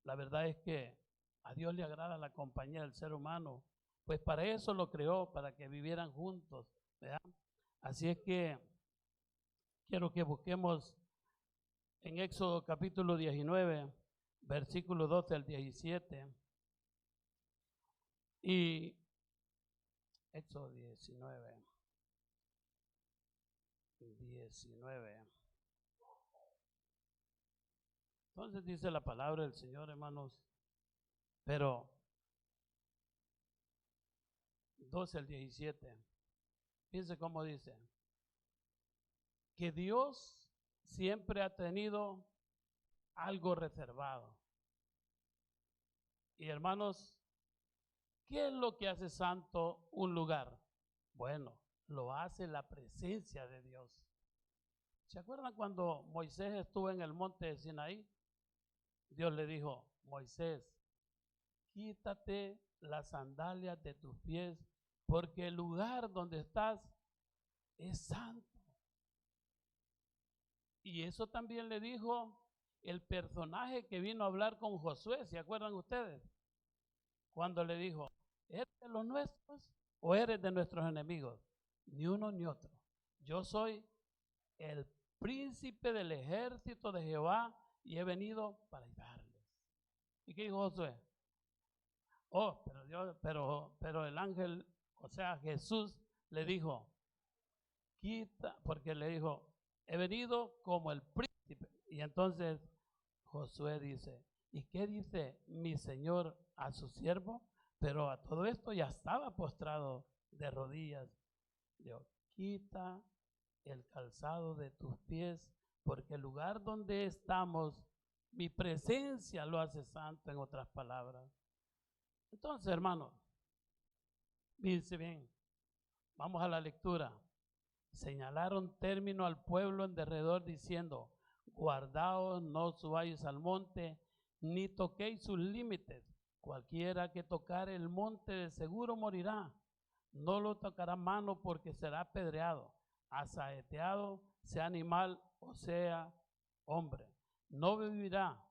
la verdad es que a Dios le agrada la compañía del ser humano, pues para eso lo creó, para que vivieran juntos, ¿verdad? Así es que quiero que busquemos en Éxodo capítulo 19, versículo 12 al 17. Y Éxodo 19. Entonces dice la palabra del Señor, hermanos, pero 12 al 17. Fíjense cómo dice, que Dios siempre ha tenido algo reservado. Y hermanos, ¿qué es lo que hace santo un lugar? Bueno, lo hace la presencia de Dios. ¿Se acuerdan cuando Moisés estuvo en el monte de Sinaí? Dios le dijo, Moisés, quítate las sandalias de tus pies, porque el lugar donde estás es santo. Y eso también le dijo el personaje que vino a hablar con Josué, ¿se acuerdan ustedes? Cuando le dijo, ¿eres de los nuestros o eres de nuestros enemigos? Ni uno ni otro. Yo soy el príncipe del ejército de Jehová y he venido para ayudarles. ¿Y qué dijo Josué? Oh, pero el ángel, o sea, Jesús le dijo, porque le dijo, he venido como el príncipe. Y entonces Josué dice, ¿y qué dice mi señor a su siervo? Pero a todo esto ya estaba postrado de rodillas. Dijo, quita el calzado de tus pies, porque el lugar donde estamos, mi presencia lo hace santo, en otras palabras. Entonces, hermano, fíjense bien, vamos a la lectura. Señalaron término al pueblo en derredor diciendo, guardaos, no subáis al monte, ni toquéis sus límites. Cualquiera que tocare el monte de seguro morirá. No lo tocará mano porque será apedreado, asaeteado, sea animal o sea hombre. No vivirá.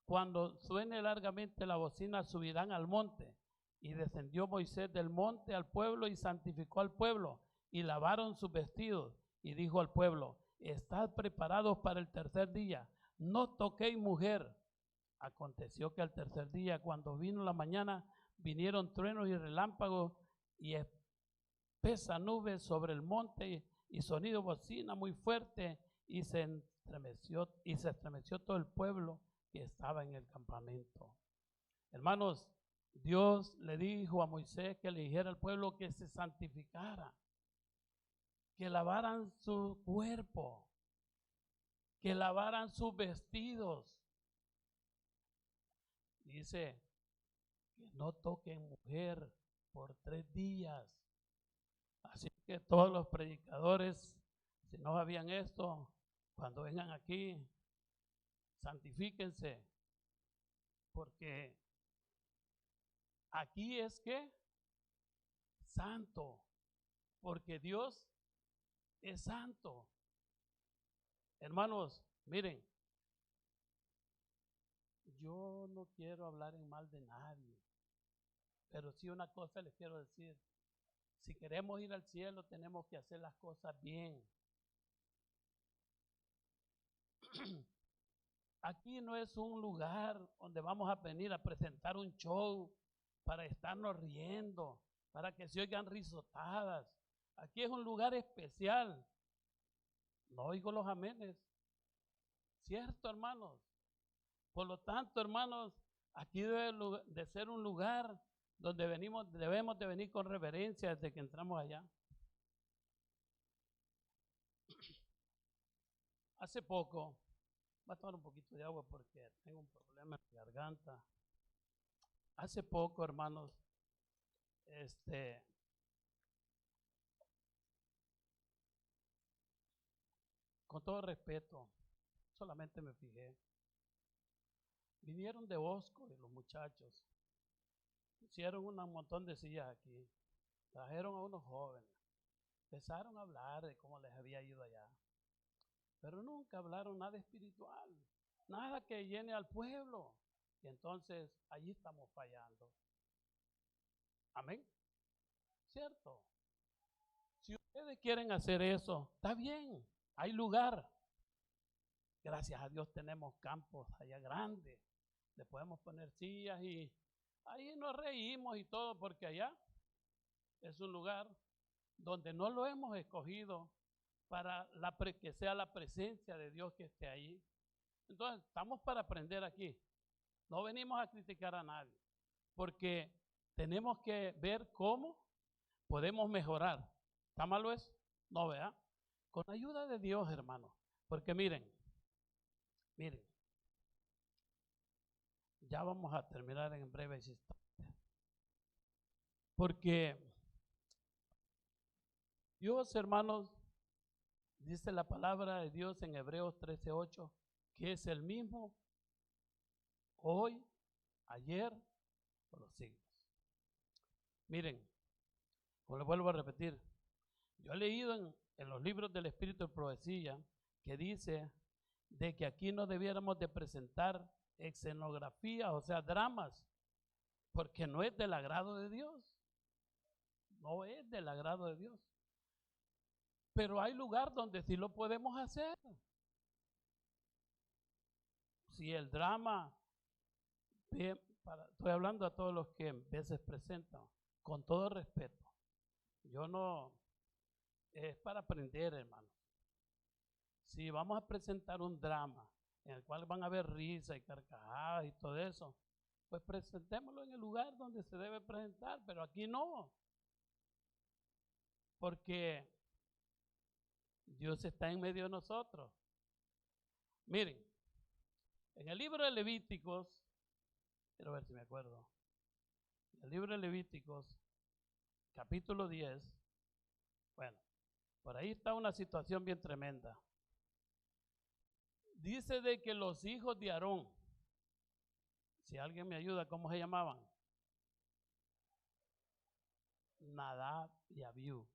Cuando suene largamente la bocina subirán al monte. Y descendió Moisés del monte al pueblo y santificó al pueblo. Y lavaron sus vestidos y dijo al pueblo, estad preparados para el tercer día, no toquéis mujer. Aconteció que al tercer día, cuando vino la mañana, vinieron truenos y relámpagos y espesa nube sobre el monte y sonido bocina muy fuerte y se estremeció todo el pueblo que estaba en el campamento. Hermanos, Dios le dijo a Moisés que le dijera al pueblo que se santificara, que lavaran su cuerpo, que lavaran sus vestidos. Dice que no toquen mujer por 3 días. Así que todos los predicadores, si no sabían esto, cuando vengan aquí, santifíquense, porque aquí es que santo, porque Dios es santo. Hermanos, miren, yo no quiero hablar en mal de nadie, pero sí una cosa les quiero decir: si queremos ir al cielo, tenemos que hacer las cosas bien. Aquí no es un lugar donde vamos a venir a presentar un show para estarnos riendo, para que se oigan risotadas. Aquí es un lugar especial. No oigo los amenes. ¿Cierto, hermanos? Por lo tanto, hermanos, aquí debe de ser un lugar donde debemos de venir con reverencia desde que entramos allá. Hace poco, voy a tomar un poquito de agua porque tengo un problema en la garganta. Hace poco, hermanos, con todo respeto, solamente me fijé. Vinieron de Bosco y los muchachos pusieron un montón de sillas aquí, trajeron a unos jóvenes, empezaron a hablar de cómo les había ido allá, pero nunca hablaron nada espiritual, nada que llene al pueblo, y entonces allí estamos fallando. Amén. ¿Cierto? Si ustedes quieren hacer eso, está bien, hay lugar. Gracias a Dios tenemos campos allá grandes, le podemos poner sillas y ahí nos reímos y todo, porque allá es un lugar donde no lo hemos escogido para que sea la presencia de Dios que esté ahí. Entonces, estamos para aprender aquí. No venimos a criticar a nadie, porque tenemos que ver cómo podemos mejorar. ¿Está malo eso? No, ¿verdad? Con la ayuda de Dios, hermano. Porque miren, ya vamos a terminar en breves instantes. Porque Dios, hermanos, dice la palabra de Dios en Hebreos 13:8, que es el mismo hoy, ayer, por los siglos. Miren, como les vuelvo a repetir, yo he leído en los libros del Espíritu de Profecía que dice de que aquí no debiéramos de presentar escenografía, o sea, dramas, porque no es del agrado de Dios. No es del agrado de Dios. Pero hay lugar donde sí lo podemos hacer. Si el drama, estoy hablando a todos los que a veces presentan, con todo respeto, yo no, es para aprender, hermano. Si vamos a presentar un drama en el cual van a haber risa y carcajadas y todo eso, pues presentémoslo en el lugar donde se debe presentar, pero aquí no. Porque Dios está en medio de nosotros. Miren, en el libro de Levíticos, quiero ver si me acuerdo, en el libro de Levíticos, capítulo 10, bueno, por ahí está una situación bien tremenda. Dice de que los hijos de Aarón, si alguien me ayuda, ¿cómo se llamaban? Nadab y Abiú,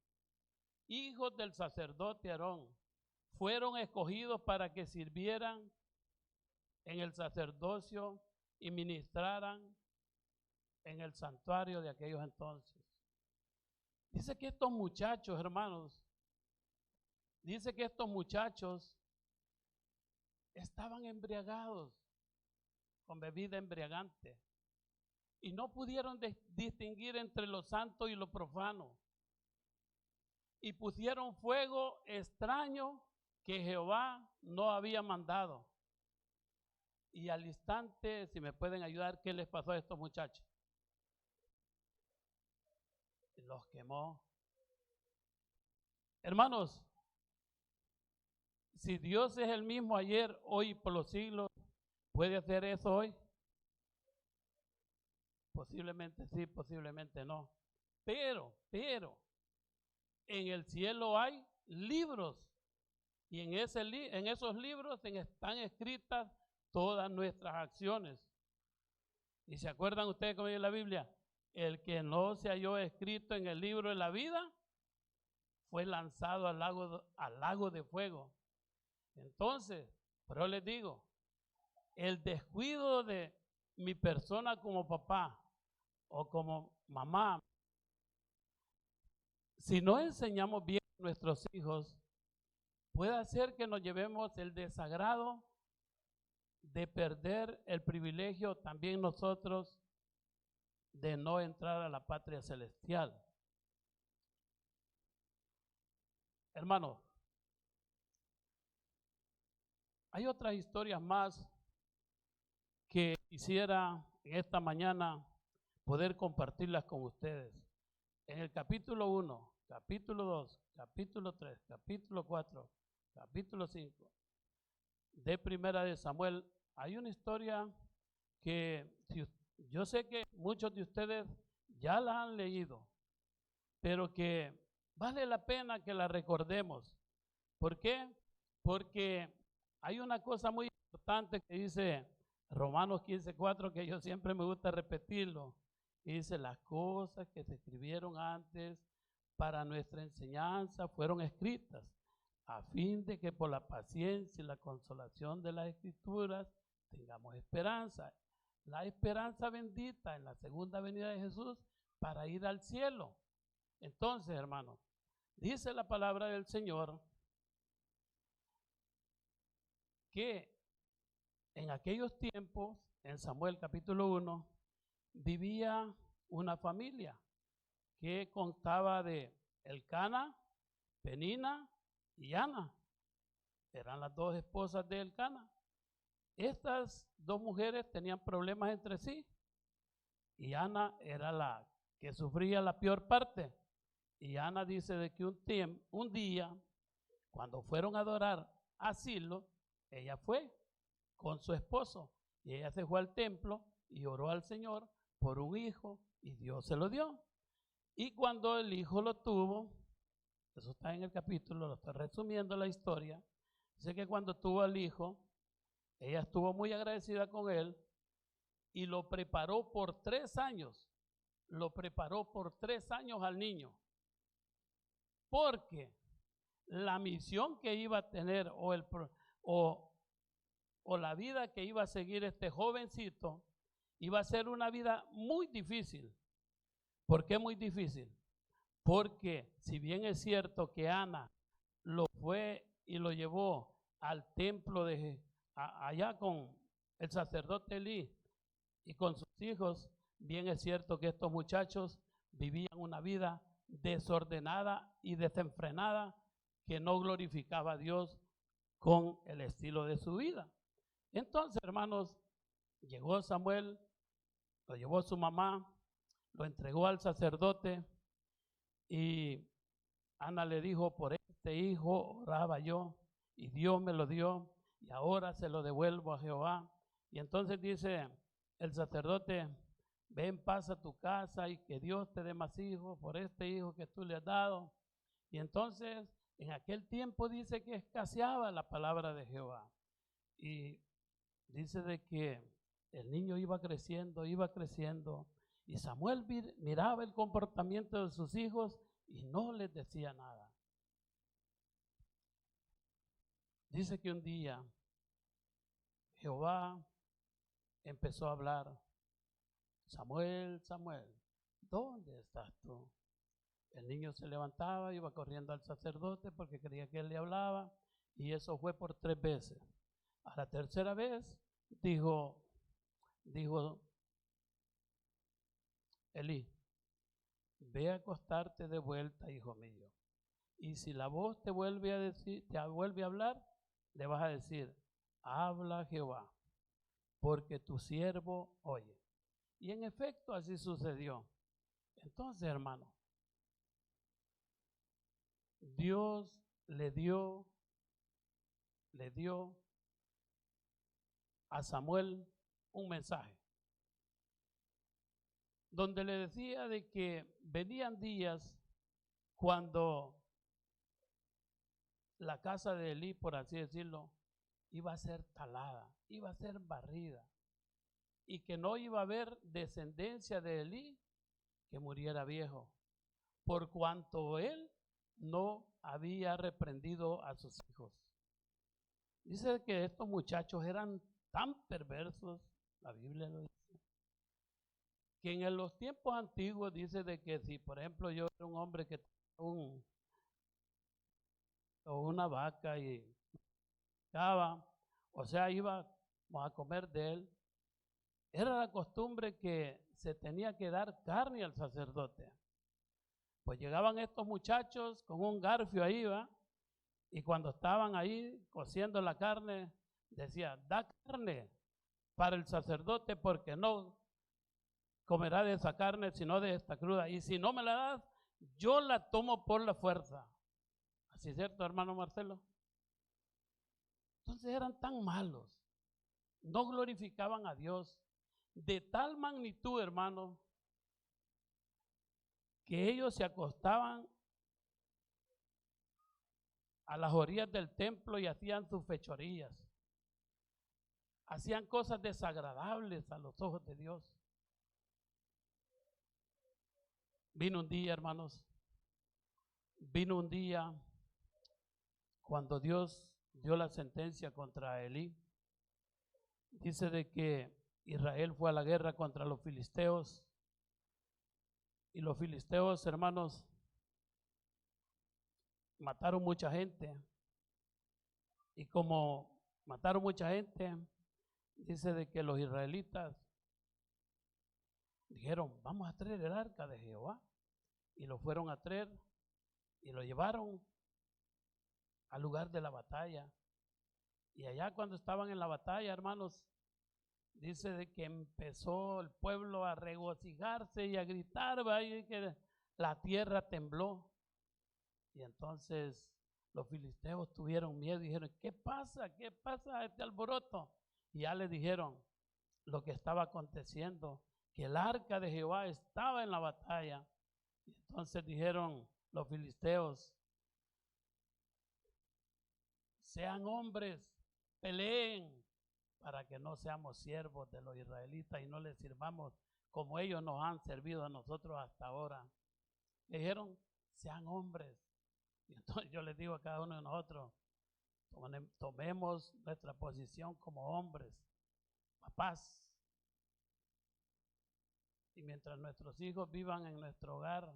hijos del sacerdote Aarón, fueron escogidos para que sirvieran en el sacerdocio y ministraran en el santuario de aquellos entonces. Dice que estos muchachos, hermanos, dice que estos muchachos estaban embriagados con bebida embriagante y no pudieron distinguir entre lo santo y lo profano, y pusieron fuego extraño que Jehová no había mandado. Y al instante, si me pueden ayudar, ¿qué les pasó a estos muchachos? Los quemó. Hermanos, si Dios es el mismo ayer, hoy y por los siglos, ¿puede hacer eso hoy? Posiblemente sí, posiblemente no. Pero, en el cielo hay libros y en esos libros están escritas todas nuestras acciones. ¿Y se acuerdan ustedes cómo dice la Biblia? El que no se halló escrito en el libro de la vida fue lanzado al lago de fuego. Entonces, pero les digo, el descuido de mi persona como papá o como mamá, si no enseñamos bien a nuestros hijos, puede hacer que nos llevemos el desagrado de perder el privilegio también nosotros de no entrar a la patria celestial. Hermanos, hay otras historias más que quisiera en esta mañana poder compartirlas con ustedes. En el capítulo 1, capítulo 2, capítulo 3, capítulo 4, capítulo 5 de Primera de Samuel, hay una historia que yo sé que muchos de ustedes ya la han leído, pero que vale la pena que la recordemos. ¿Por qué? Porque hay una cosa muy importante que dice Romanos 15:4, que yo siempre me gusta repetirlo. Y dice, las cosas que se escribieron antes para nuestra enseñanza fueron escritas, a fin de que por la paciencia y la consolación de las Escrituras tengamos esperanza. La esperanza bendita en la segunda venida de Jesús para ir al cielo. Entonces, hermanos, dice la palabra del Señor que en aquellos tiempos, en Samuel capítulo 1, vivía una familia que constaba de Elcana, Penina y Ana. Eran las dos esposas de Elcana. Estas dos mujeres tenían problemas entre sí y Ana era la que sufría la peor parte. Y Ana dice de que un día, cuando fueron a adorar a Silo, ella fue con su esposo y ella se fue al templo y oró al Señor por un hijo y Dios se lo dio. Y cuando el hijo lo tuvo, eso está en el capítulo, lo estoy resumiendo la historia, dice que cuando tuvo al hijo, ella estuvo muy agradecida con él y lo preparó por 3 años, al niño, porque la misión que iba a tener o la vida que iba a seguir este jovencito iba a ser una vida muy difícil. ¿Por qué muy difícil? Porque si bien es cierto que Ana lo fue y lo llevó al templo allá con el sacerdote Elí y con sus hijos, bien es cierto que estos muchachos vivían una vida desordenada y desenfrenada que no glorificaba a Dios con el estilo de su vida. Entonces, hermanos, llegó Samuel, lo llevó su mamá, lo entregó al sacerdote y Ana le dijo, por este hijo oraba yo y Dios me lo dio y ahora se lo devuelvo a Jehová. Y entonces dice el sacerdote, ven, pasa a tu casa y que Dios te dé más hijos por este hijo que tú le has dado. Y entonces en aquel tiempo dice que escaseaba la palabra de Jehová. Y dice de que el niño iba creciendo y Samuel miraba el comportamiento de sus hijos y no les decía nada. Dice que un día Jehová empezó a hablar, Samuel, Samuel, ¿dónde estás tú? El niño se levantaba, iba corriendo al sacerdote porque creía que él le hablaba y eso fue por 3 veces. A la tercera vez dijo Elí, ve a acostarte de vuelta, hijo mío. Y si la voz te vuelve a hablar, le vas a decir, habla Jehová, porque tu siervo oye. Y en efecto así sucedió. Entonces, hermano, Dios le dio a Samuel un mensaje donde le decía de que venían días cuando la casa de Elí, por así decirlo, iba a ser talada, iba a ser barrida, y que no iba a haber descendencia de Elí que muriera viejo, por cuanto él no había reprendido a sus hijos. Dice que estos muchachos eran tan perversos, la Biblia lo dice, que en los tiempos antiguos dice de que si, por ejemplo, yo era un hombre que tenía una vaca y daba, o sea, íbamos a comer de él, era la costumbre que se tenía que dar carne al sacerdote. Pues llegaban estos muchachos con un garfio ahí, ¿va? Y cuando estaban ahí cociendo la carne, decía, da carne para el sacerdote porque no comerá de esa carne, sino de esta cruda. Y si no me la das, yo la tomo por la fuerza. ¿Así es cierto, hermano Marcelo? Entonces eran tan malos, no glorificaban a Dios, de tal magnitud, hermano, que ellos se acostaban a las orillas del templo y hacían sus fechorías. Hacían cosas desagradables a los ojos de Dios. Vino un día, hermanos, vino un día cuando Dios dio la sentencia contra Elí. Dice de que Israel fue a la guerra contra los filisteos, y los filisteos, hermanos, mataron mucha gente, y como mataron mucha gente, dice de que los israelitas dijeron, vamos a traer el arca de Jehová, y lo fueron a traer y lo llevaron al lugar de la batalla. Y allá cuando estaban en la batalla, hermanos, dice de que empezó el pueblo a regocijarse y a gritar, ¿va? Y que la tierra tembló. Y entonces los filisteos tuvieron miedo y dijeron, ¿qué pasa? ¿Qué pasa este alboroto? Y ya le dijeron lo que estaba aconteciendo, que el arca de Jehová estaba en la batalla. Y entonces dijeron los filisteos, sean hombres, peleen, para que no seamos siervos de los israelitas y no les sirvamos como ellos nos han servido a nosotros hasta ahora. Le dijeron, sean hombres. Y entonces yo les digo a cada uno de nosotros, tomemos nuestra posición como hombres, papás. Y mientras nuestros hijos vivan en nuestro hogar,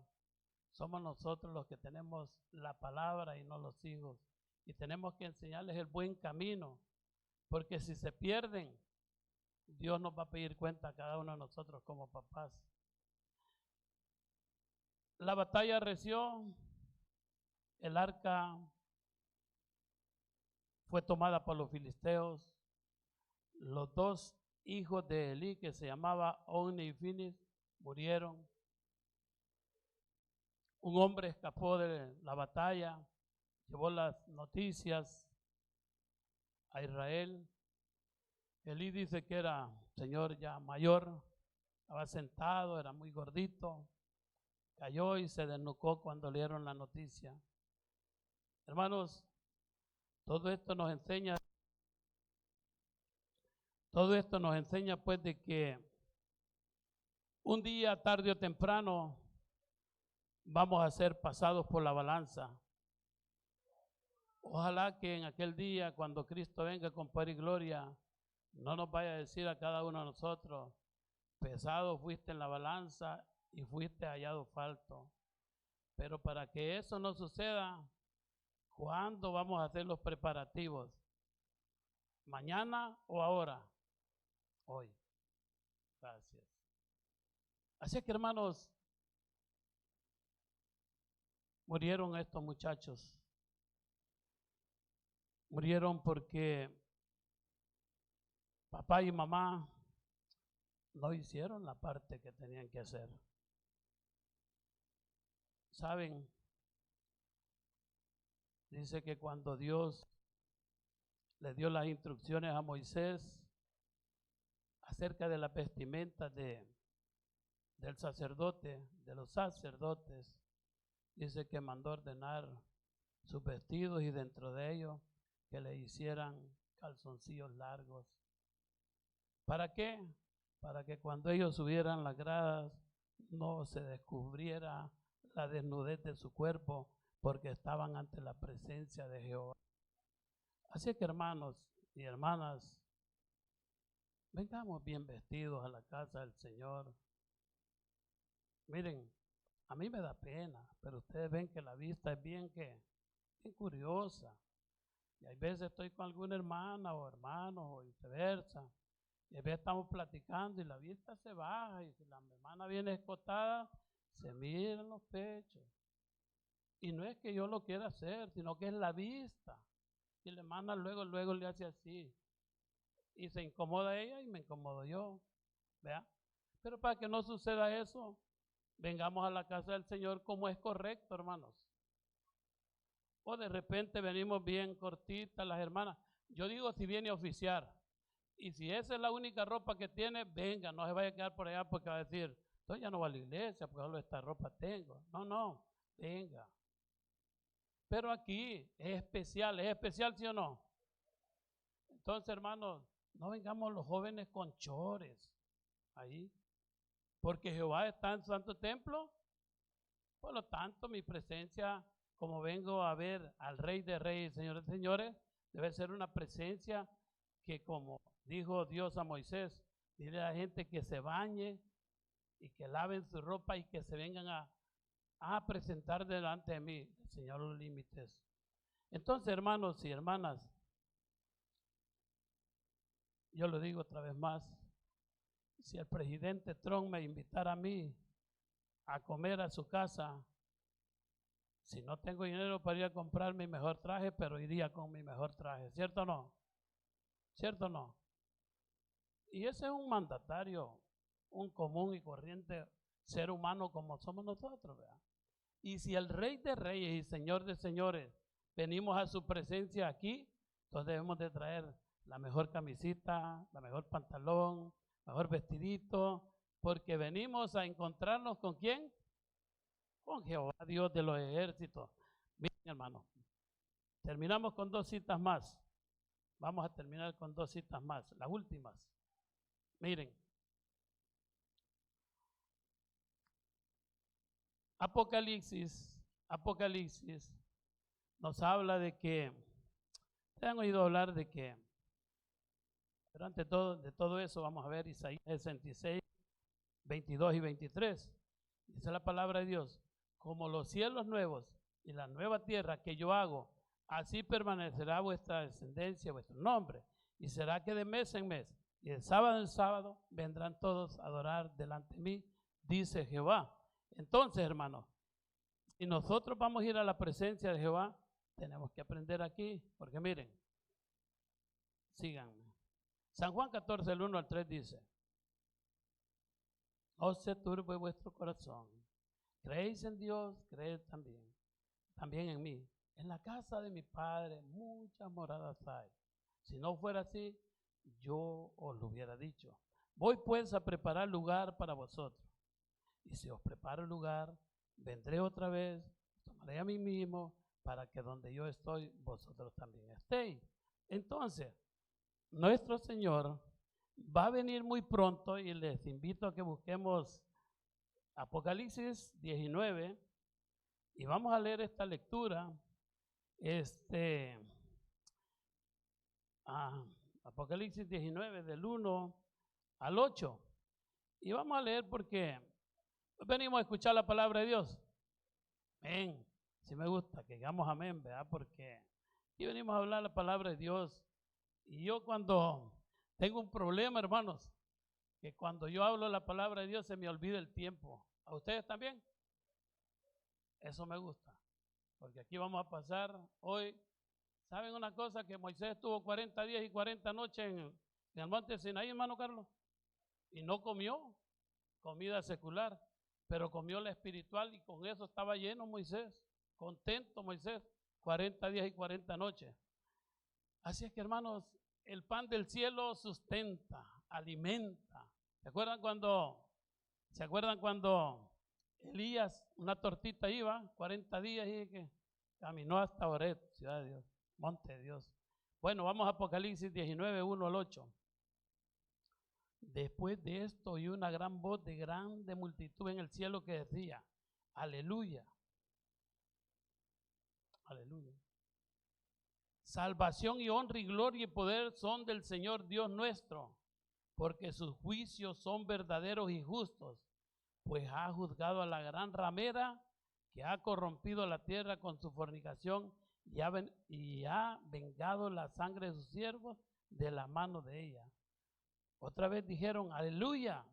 somos nosotros los que tenemos la palabra y no los hijos. Y tenemos que enseñarles el buen camino, porque si se pierden, Dios nos va a pedir cuenta a cada uno de nosotros como papás. La batalla arreció, el arca fue tomada por los filisteos. Los dos hijos de Elí, que se llamaba Ofni y Finis, murieron. Un hombre escapó de la batalla, llevó las noticias a Israel. Elí dice que era señor ya mayor, estaba sentado, era muy gordito, cayó y se desnucó cuando le dieron la noticia. Hermanos, todo esto nos enseña pues de que un día, tarde o temprano, vamos a ser pasados por la balanza. Ojalá que en aquel día, cuando Cristo venga con poder y gloria, no nos vaya a decir a cada uno de nosotros, pesado fuiste en la balanza y fuiste hallado falto. Pero para que eso no suceda, ¿cuándo vamos a hacer los preparativos? ¿Mañana o ahora? Hoy. Gracias. Así que, hermanos, murieron estos muchachos. Murieron porque papá y mamá no hicieron la parte que tenían que hacer. ¿Saben? Dice que cuando Dios le dio las instrucciones a Moisés acerca de las vestimentas del sacerdote, de los sacerdotes, dice que mandó ordenar sus vestidos y dentro de ellos que le hicieran calzoncillos largos. ¿Para qué? Para que cuando ellos subieran las gradas no se descubriera la desnudez de su cuerpo, porque estaban ante la presencia de Jehová. Así que, hermanos y hermanas, vengamos bien vestidos a la casa del Señor. Miren, a mí me da pena, pero ustedes ven que la vista es bien curiosa. Y hay veces estoy con alguna hermana o hermano o viceversa, y a veces estamos platicando y la vista se baja, y si la hermana viene escotada, se miran los pechos. Y no es que yo lo quiera hacer, sino que es la vista. Y la hermana luego le hace así. Y se incomoda ella y me incomodo yo. ¿Vea? Pero para que no suceda eso, vengamos a la casa del Señor como es correcto, hermanos. O de repente venimos bien cortitas las hermanas. Yo digo si viene a oficiar. Y si esa es la única ropa que tiene, venga, no se vaya a quedar por allá porque va a decir, entonces ya no va a la iglesia porque solo esta ropa tengo. No, venga. Pero aquí es especial sí o no. Entonces, hermanos, no vengamos los jóvenes con chores ahí, porque Jehová está en su santo templo. Por lo tanto, mi presencia, como vengo a ver al Rey de Reyes, Señores de Señores, debe ser una presencia que, como dijo Dios a Moisés, dile a la gente que se bañe y que laven su ropa y que se vengan a presentar delante de mí, el Señor los límites. Entonces, hermanos y hermanas, yo lo digo otra vez más, si el presidente Trump me invitara a mí a comer a su casa, si no tengo dinero para ir a comprar mi mejor traje, pero iría con mi mejor traje, ¿cierto o no? ¿Cierto o no? Y ese es un mandatario, un común y corriente ser humano como somos nosotros, ¿verdad? Y si el Rey de Reyes y Señor de Señores venimos a su presencia aquí, entonces debemos de traer la mejor camisita, la mejor pantalón, mejor vestidito, porque venimos a encontrarnos ¿con quién? Con Jehová, Dios de los ejércitos. Miren, hermano, terminamos con 2 citas más. Vamos a terminar con 2 citas más, las últimas. Miren. Apocalipsis nos habla de que, ¿te han oído hablar de que? Pero antes de todo eso vamos a ver Isaías 66, 22 y 23. Dice la palabra de Dios, como los cielos nuevos y la nueva tierra que yo hago, así permanecerá vuestra descendencia, vuestro nombre, y será que de mes en mes y de sábado en sábado vendrán todos a adorar delante de mí, dice Jehová. Entonces, hermanos, si nosotros vamos a ir a la presencia de Jehová, tenemos que aprender aquí, porque miren, síganme. San Juan 14, el 1 al 3 dice, no se turbe vuestro corazón, creéis en Dios, creed también en mí. En la casa de mi Padre muchas moradas hay. Si no fuera así, yo os lo hubiera dicho. Voy pues a preparar lugar para vosotros. Y si os preparo el lugar, vendré otra vez, tomaré a mí mismo, para que donde yo estoy, vosotros también estéis. Entonces, nuestro Señor va a venir muy pronto y les invito a que busquemos Apocalipsis 19 y vamos a leer esta lectura. Apocalipsis 19 del 1 al 8. Y vamos a leer porque venimos a escuchar la palabra de Dios. Amén. Si me gusta que digamos amén, ¿verdad? Porque aquí venimos a hablar la palabra de Dios. Y yo cuando tengo un problema, hermanos, que cuando yo hablo la palabra de Dios se me olvida el tiempo. ¿A ustedes también? Eso me gusta. Porque aquí vamos a pasar hoy. ¿Saben una cosa? Que Moisés estuvo 40 días y 40 noches en el monte Sinaí, hermano Carlos. Y no comió comida secular, pero comió la espiritual y con eso estaba lleno Moisés. Contento Moisés, 40 días y 40 noches. Así es que, hermanos, el pan del cielo sustenta, alimenta. ¿Se acuerdan cuando Elías, una tortita iba, 40 días y que Caminó hasta Oret, ciudad de Dios, monte de Dios. Bueno, vamos a Apocalipsis 19, 1 al 8. Después de esto oí una gran voz de grande multitud en el cielo que decía, aleluya, aleluya. Salvación y honra y gloria y poder son del Señor Dios nuestro, porque sus juicios son verdaderos y justos, pues ha juzgado a la gran ramera que ha corrompido la tierra con su fornicación y ha vengado la sangre de sus siervos de la mano de ella. Otra vez dijeron, aleluya,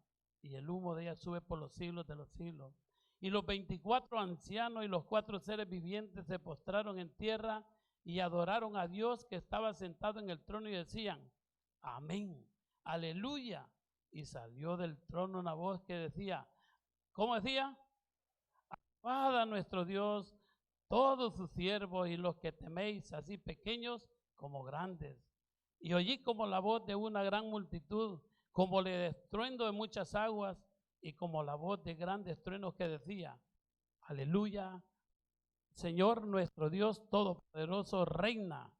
y el humo de ella sube por los siglos de los siglos. Y los 24 ancianos y los 4 seres vivientes se postraron en tierra y adoraron a Dios que estaba sentado en el trono y decían, amén, aleluya. Y salió del trono una voz que decía, ¿cómo decía? Alabad a nuestro Dios, todos sus siervos y los que teméis, así pequeños como grandes. Y oí como la voz de una gran multitud, como el estruendo de muchas aguas y como la voz de grandes truenos que decía, aleluya, Señor nuestro Dios Todopoderoso reina.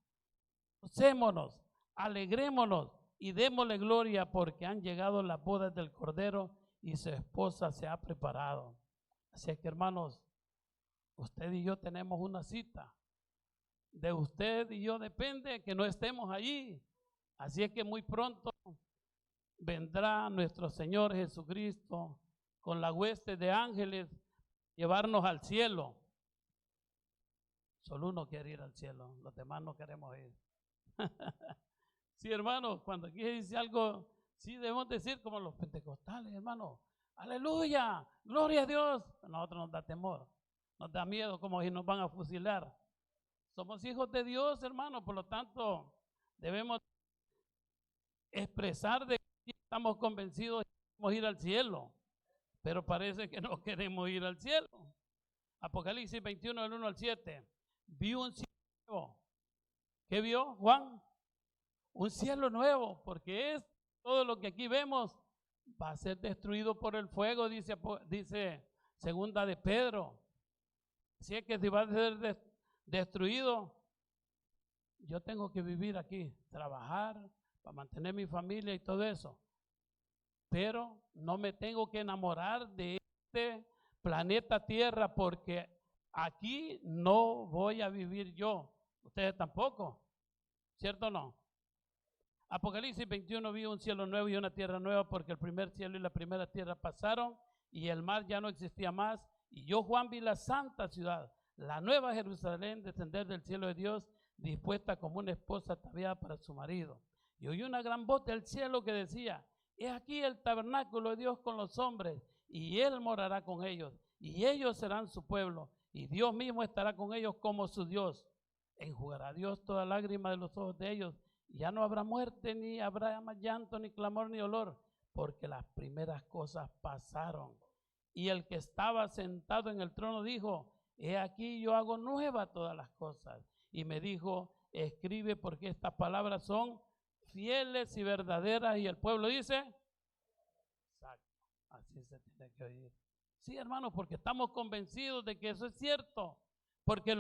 Gocémonos, alegrémonos y démosle gloria porque han llegado las bodas del Cordero y su esposa se ha preparado. Así que hermanos, usted y yo tenemos una cita. De usted y yo depende que no estemos allí. Así es que muy pronto vendrá nuestro Señor Jesucristo con la hueste de ángeles llevarnos al cielo. Solo uno quiere ir al cielo, los demás no queremos ir. Sí, hermanos, cuando aquí dice algo, sí debemos decir como los pentecostales, hermanos, aleluya, gloria a Dios. A nosotros nos da temor, nos da miedo como si nos van a fusilar. Somos hijos de Dios, hermanos, por lo tanto debemos expresar de que estamos convencidos de que queremos ir al cielo, pero parece que no queremos ir al cielo. Apocalipsis 21, del 1 al 7. Vi un cielo nuevo. ¿Qué vio Juan? Un cielo nuevo, porque es todo lo que aquí vemos va a ser destruido por el fuego, dice segunda de Pedro. Si es que si va a ser destruido, yo tengo que vivir aquí, trabajar para mantener mi familia y todo eso, pero no me tengo que enamorar de este planeta Tierra porque aquí no voy a vivir yo, ustedes tampoco, ¿cierto o no? Apocalipsis 21, vi un cielo nuevo y una tierra nueva porque el primer cielo y la primera tierra pasaron y el mar ya no existía más. Y yo, Juan, vi la santa ciudad, la nueva Jerusalén, descender del cielo de Dios, dispuesta como una esposa ataviada para su marido. Y oí una gran voz del cielo que decía, he aquí el tabernáculo de Dios con los hombres, y Él morará con ellos, y ellos serán su pueblo, y Dios mismo estará con ellos como su Dios. Enjugará Dios toda lágrima de los ojos de ellos, y ya no habrá muerte, ni habrá más llanto, ni clamor, ni dolor, porque las primeras cosas pasaron. Y el que estaba sentado en el trono dijo, he aquí yo hago nueva todas las cosas. Y me dijo, escribe porque estas palabras son fieles y verdaderas. Y el pueblo dice, exacto, así se tiene que oír. Sí, hermanos, porque estamos convencidos de que eso es cierto. Porque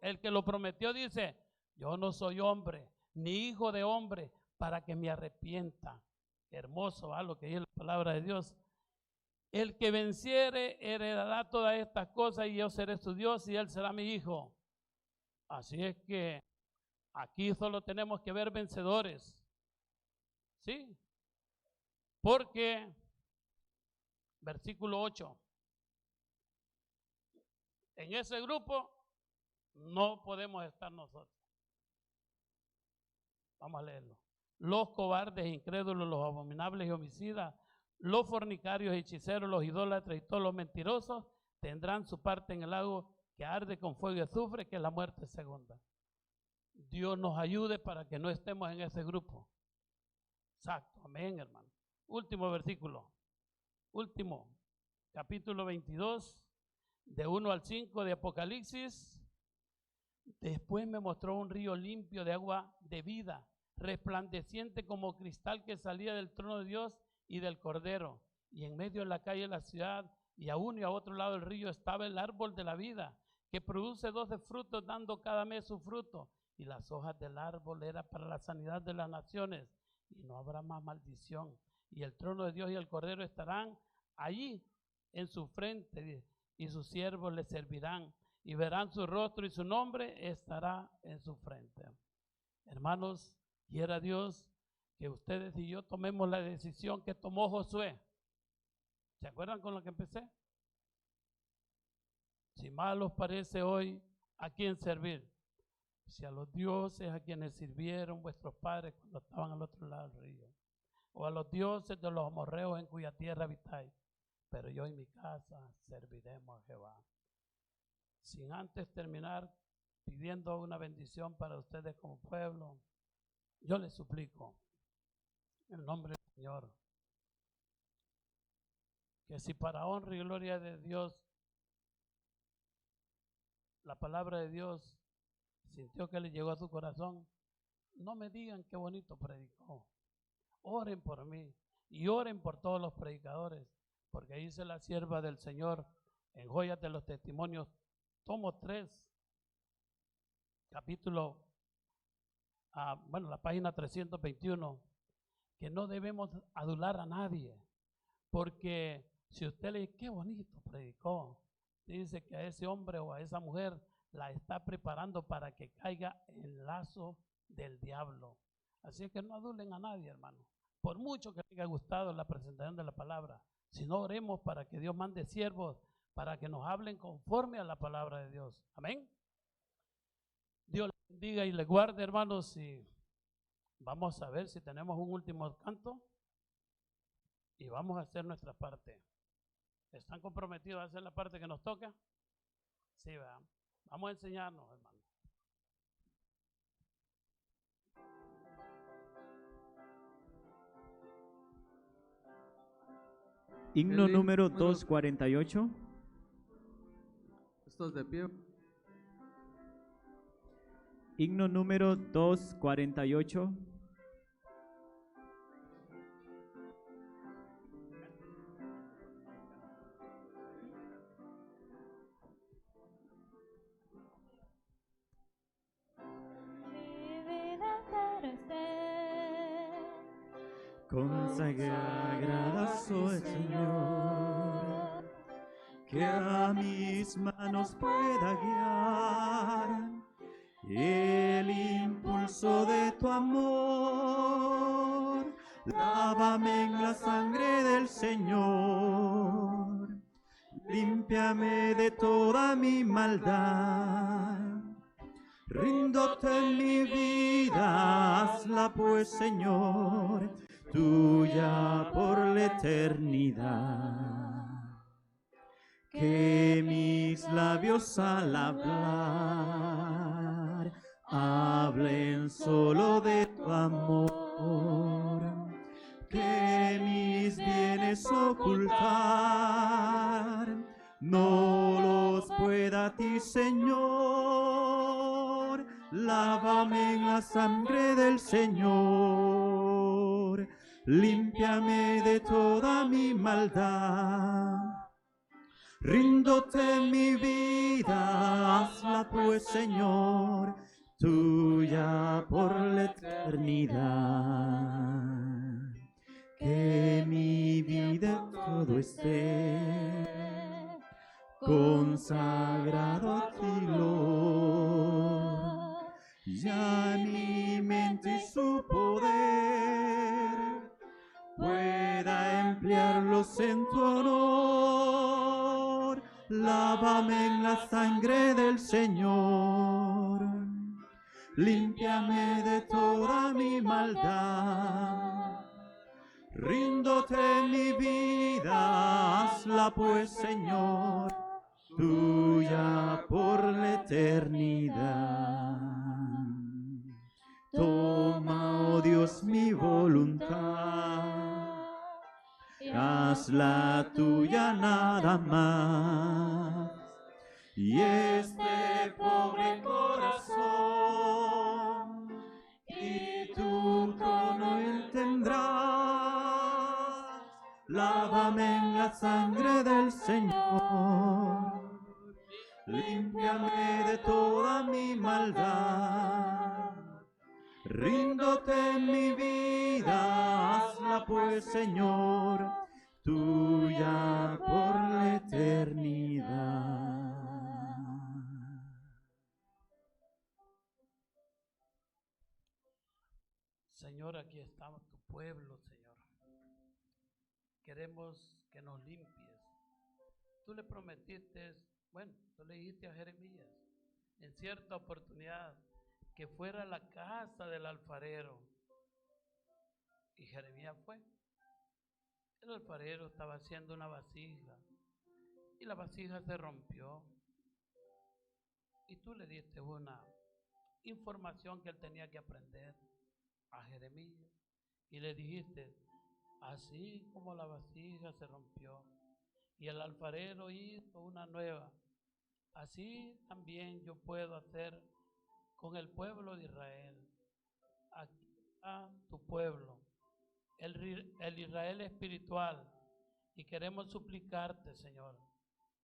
el que lo prometió dice, yo no soy hombre, ni hijo de hombre, para que me arrepienta. Qué hermoso, ¿va? Lo que dice la palabra de Dios. El que venciere heredará todas estas cosas y yo seré su Dios y él será mi hijo. Así es que aquí solo tenemos que ver vencedores. ¿Sí? Porque, versículo 8, en ese grupo no podemos estar nosotros. Vamos a leerlo. Los cobardes, incrédulos, los abominables y homicidas, los fornicarios, hechiceros, los idólatras y todos los mentirosos tendrán su parte en el lago que arde con fuego y azufre, que es la muerte segunda. Dios nos ayude para que no estemos en ese grupo. Exacto, amén, hermano. Último versículo. Último, capítulo 22, de 1 al 5 de Apocalipsis. Después me mostró un río limpio de agua de vida, resplandeciente como cristal que salía del trono de Dios y del Cordero, y en medio de la calle de la ciudad, y a uno y a otro lado del río estaba el árbol de la vida, que produce 12 frutos, dando cada mes su fruto. Y las hojas del árbol era para la sanidad de las naciones. Y no habrá más maldición. Y el trono de Dios y el Cordero estarán allí en su frente, y sus siervos le servirán. Y verán su rostro, y su nombre estará en su frente. Hermanos, quiera Dios que ustedes y yo tomemos la decisión que tomó Josué. ¿Se acuerdan con lo que empecé? Si mal os parece hoy, ¿a quién servir? Si a los dioses a quienes sirvieron vuestros padres cuando estaban al otro lado del río, o a los dioses de los amorreos en cuya tierra habitáis. Pero yo y mi casa serviremos a Jehová. Sin antes terminar pidiendo una bendición para ustedes como pueblo, yo les suplico, en el nombre del Señor, que si para honra y gloria de Dios, la palabra de Dios sintió que le llegó a su corazón, no me digan qué bonito predicó. Oren por mí y oren por todos los predicadores, porque dice la sierva del Señor en Joyas de los Testimonios, tomo 3, capítulo, la página 321, que no debemos adular a nadie, porque si usted le dice, qué bonito predicó, dice que a ese hombre o a esa mujer la está preparando para que caiga en el lazo del diablo. Así que no adulen a nadie, hermano. Por mucho que les haya gustado la presentación de la palabra, si no oremos para que Dios mande siervos para que nos hablen conforme a la palabra de Dios. Amén. Dios les bendiga y les guarde, hermanos, y vamos a ver si tenemos un último canto y vamos a hacer nuestra parte. ¿Están comprometidos a hacer la parte que nos toca? Sí, ¿verdad? Vamos a enseñarnos, hermano. Himno número 248. Estos de pie. Himno número 248. Consagrada soy, Señor, que a mis manos pueda guiar el impulso de tu amor. Lávame en la sangre del Señor, límpiame de toda mi maldad. Ríndote mi vida, hazla pues, Señor, tuya por la eternidad. Que mis labios al hablar hablen solo de tu amor. Que mis bienes ocultar no los pueda a ti, Señor. Lávame en la sangre del Señor, límpiame de toda mi maldad. Ríndote mi vida, hazla pues, Señor, tuya por la eternidad. Que mi vida todo esté consagrado a ti, Lord. Ya mi mente y su poder pueda emplearlos en tu honor. Lávame en la sangre del Señor, límpiame de toda mi maldad. Ríndote mi vida, hazla pues, Señor, tuya por la eternidad. Toma, oh Dios, mi voluntad, hazla tuya nada más. Y este pobre corazón, y tu trono él tendrás. Lávame en la sangre del Señor, límpiame de toda mi maldad. Ríndote mi vida, hazla pues, Señor, tuya por la eternidad. Señor, aquí está tu pueblo, Señor. Queremos que nos limpies. Tú le prometiste, tú le dijiste a Jeremías en cierta oportunidad que fuera a la casa del alfarero. Y Jeremías fue. El alfarero estaba haciendo una vasija y la vasija se rompió. Y tú le diste una información que él tenía que aprender a Jeremías. Y le dijiste, así como la vasija se rompió y el alfarero hizo una nueva, así también yo puedo hacer con el pueblo de Israel. Aquí está tu pueblo, el Israel espiritual, y queremos suplicarte, Señor,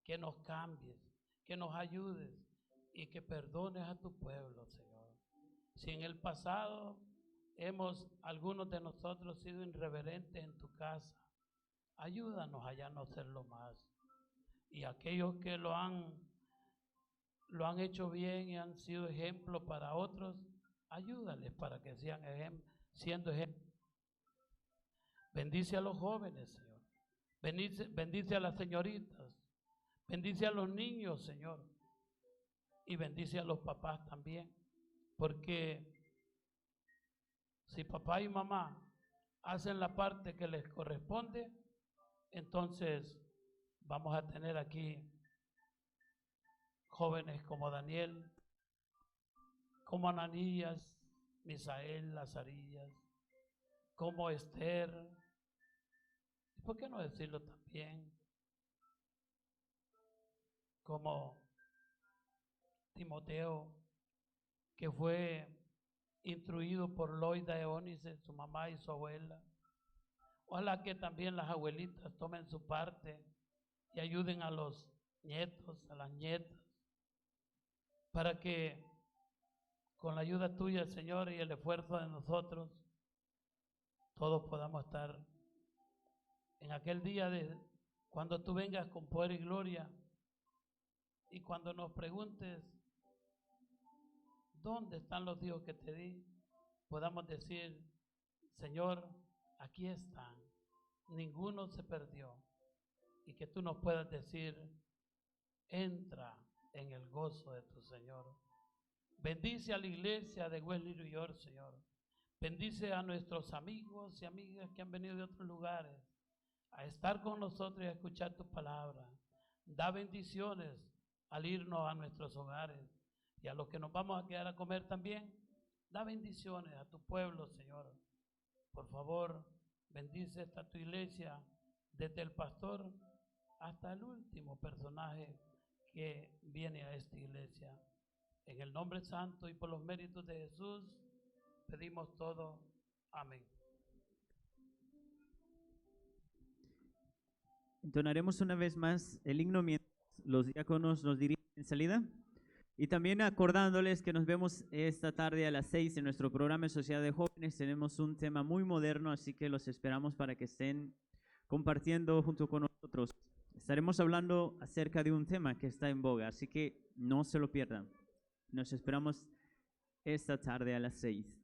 que nos cambies, que nos ayudes y que perdones a tu pueblo, Señor. Si en el pasado algunos de nosotros sido irreverentes en tu casa, ayúdanos a ya no serlo más. Y aquellos que lo han hecho bien y han sido ejemplo para otros, ayúdales para que sigan siendo ejemplo. Bendice a los jóvenes, Señor. Bendice a las señoritas. Bendice a los niños, Señor. Y bendice a los papás también. Porque si papá y mamá hacen la parte que les corresponde, entonces vamos a tener aquí jóvenes como Daniel, como Ananías, Misael, Lazarillas, como Esther, y por qué no decirlo también, como Timoteo, que fue instruido por Loida Eónice, su mamá y su abuela. Ojalá que también las abuelitas tomen su parte y ayuden a los nietos, a las nietas, para que con la ayuda tuya, Señor, y el esfuerzo de nosotros, todos podamos estar en aquel día cuando tú vengas con poder y gloria, y cuando nos preguntes ¿dónde están los hijos que te di? Podamos decir, Señor, aquí están, ninguno se perdió. Y que tú nos puedas decir, entra en el gozo de tu Señor. Bendice a la iglesia de Wesley, New York, Señor. Bendice a nuestros amigos y amigas que han venido de otros lugares a estar con nosotros y a escuchar tu palabra. Da bendiciones al irnos a nuestros hogares. Y a los que nos vamos a quedar a comer también, da bendiciones a tu pueblo, Señor. Por favor, bendice esta tu iglesia, desde el pastor hasta el último personaje que viene a esta iglesia. En el nombre santo y por los méritos de Jesús, pedimos todo. Amén. Entonaremos una vez más el himno mientras los diáconos nos dirigen en salida. Y también acordándoles que nos vemos esta tarde a las 6 en nuestro programa de Sociedad de Jóvenes. Tenemos un tema muy moderno, así que los esperamos para que estén compartiendo junto con nosotros. Estaremos hablando acerca de un tema que está en boga, así que no se lo pierdan. Nos esperamos esta tarde a las 6.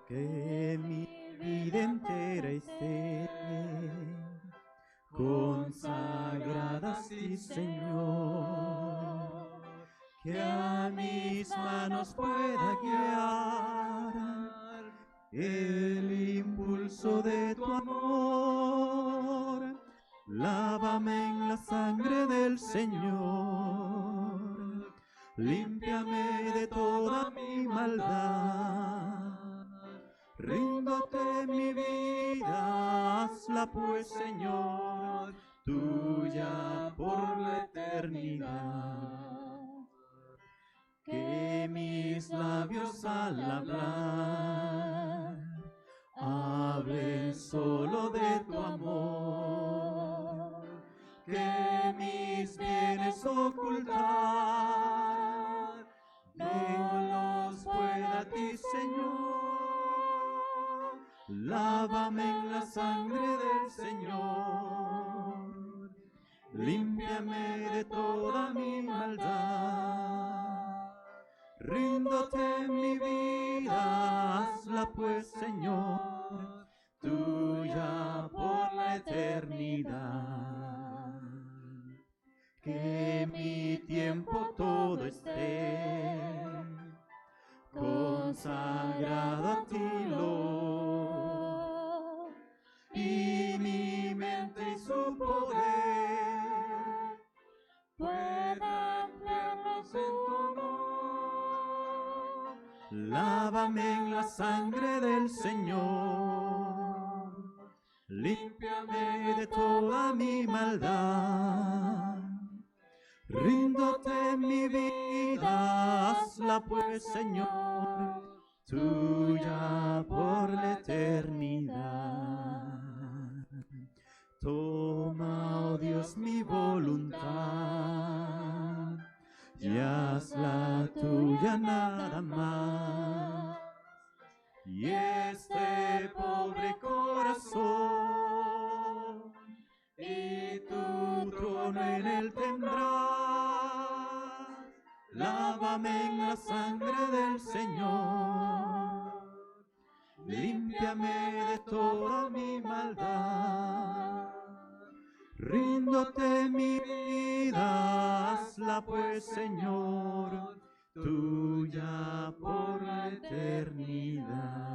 Que mi vida entera esté consagrada a ti, Señor, que a mis manos pueda guiar el impulso de tu amor. Lávame en la sangre del Señor, límpiame de toda mi maldad. Ríndote mi vida, hazla pues, Señor, tuya por la eternidad. que mis labios al hablar hablen solo de tu amor, que mis bienes ocultar no los pueda a ti, Señor. Lávame en la sangre del Señor, límpiame de toda mi maldad. Ríndote mi vida, hazla pues, Señor, tuya por la eternidad. Que mi tiempo todo esté consagrado a ti, Lord, y mi mente y su poder puedan verlos en tu honor. Lávame en la sangre del Señor, límpiame de toda mi maldad. Ríndote mi vida, hazla pues, Señor, tuya por la eternidad. Toma, oh Dios, mi voluntad y hazla tuya nada más. Y este pobre corazón y tu trono en él tendrás. Lávame en la sangre del Señor, límpiame de toda mi maldad. Ríndote mi vida, hazla pues, Señor, tuya por la eternidad.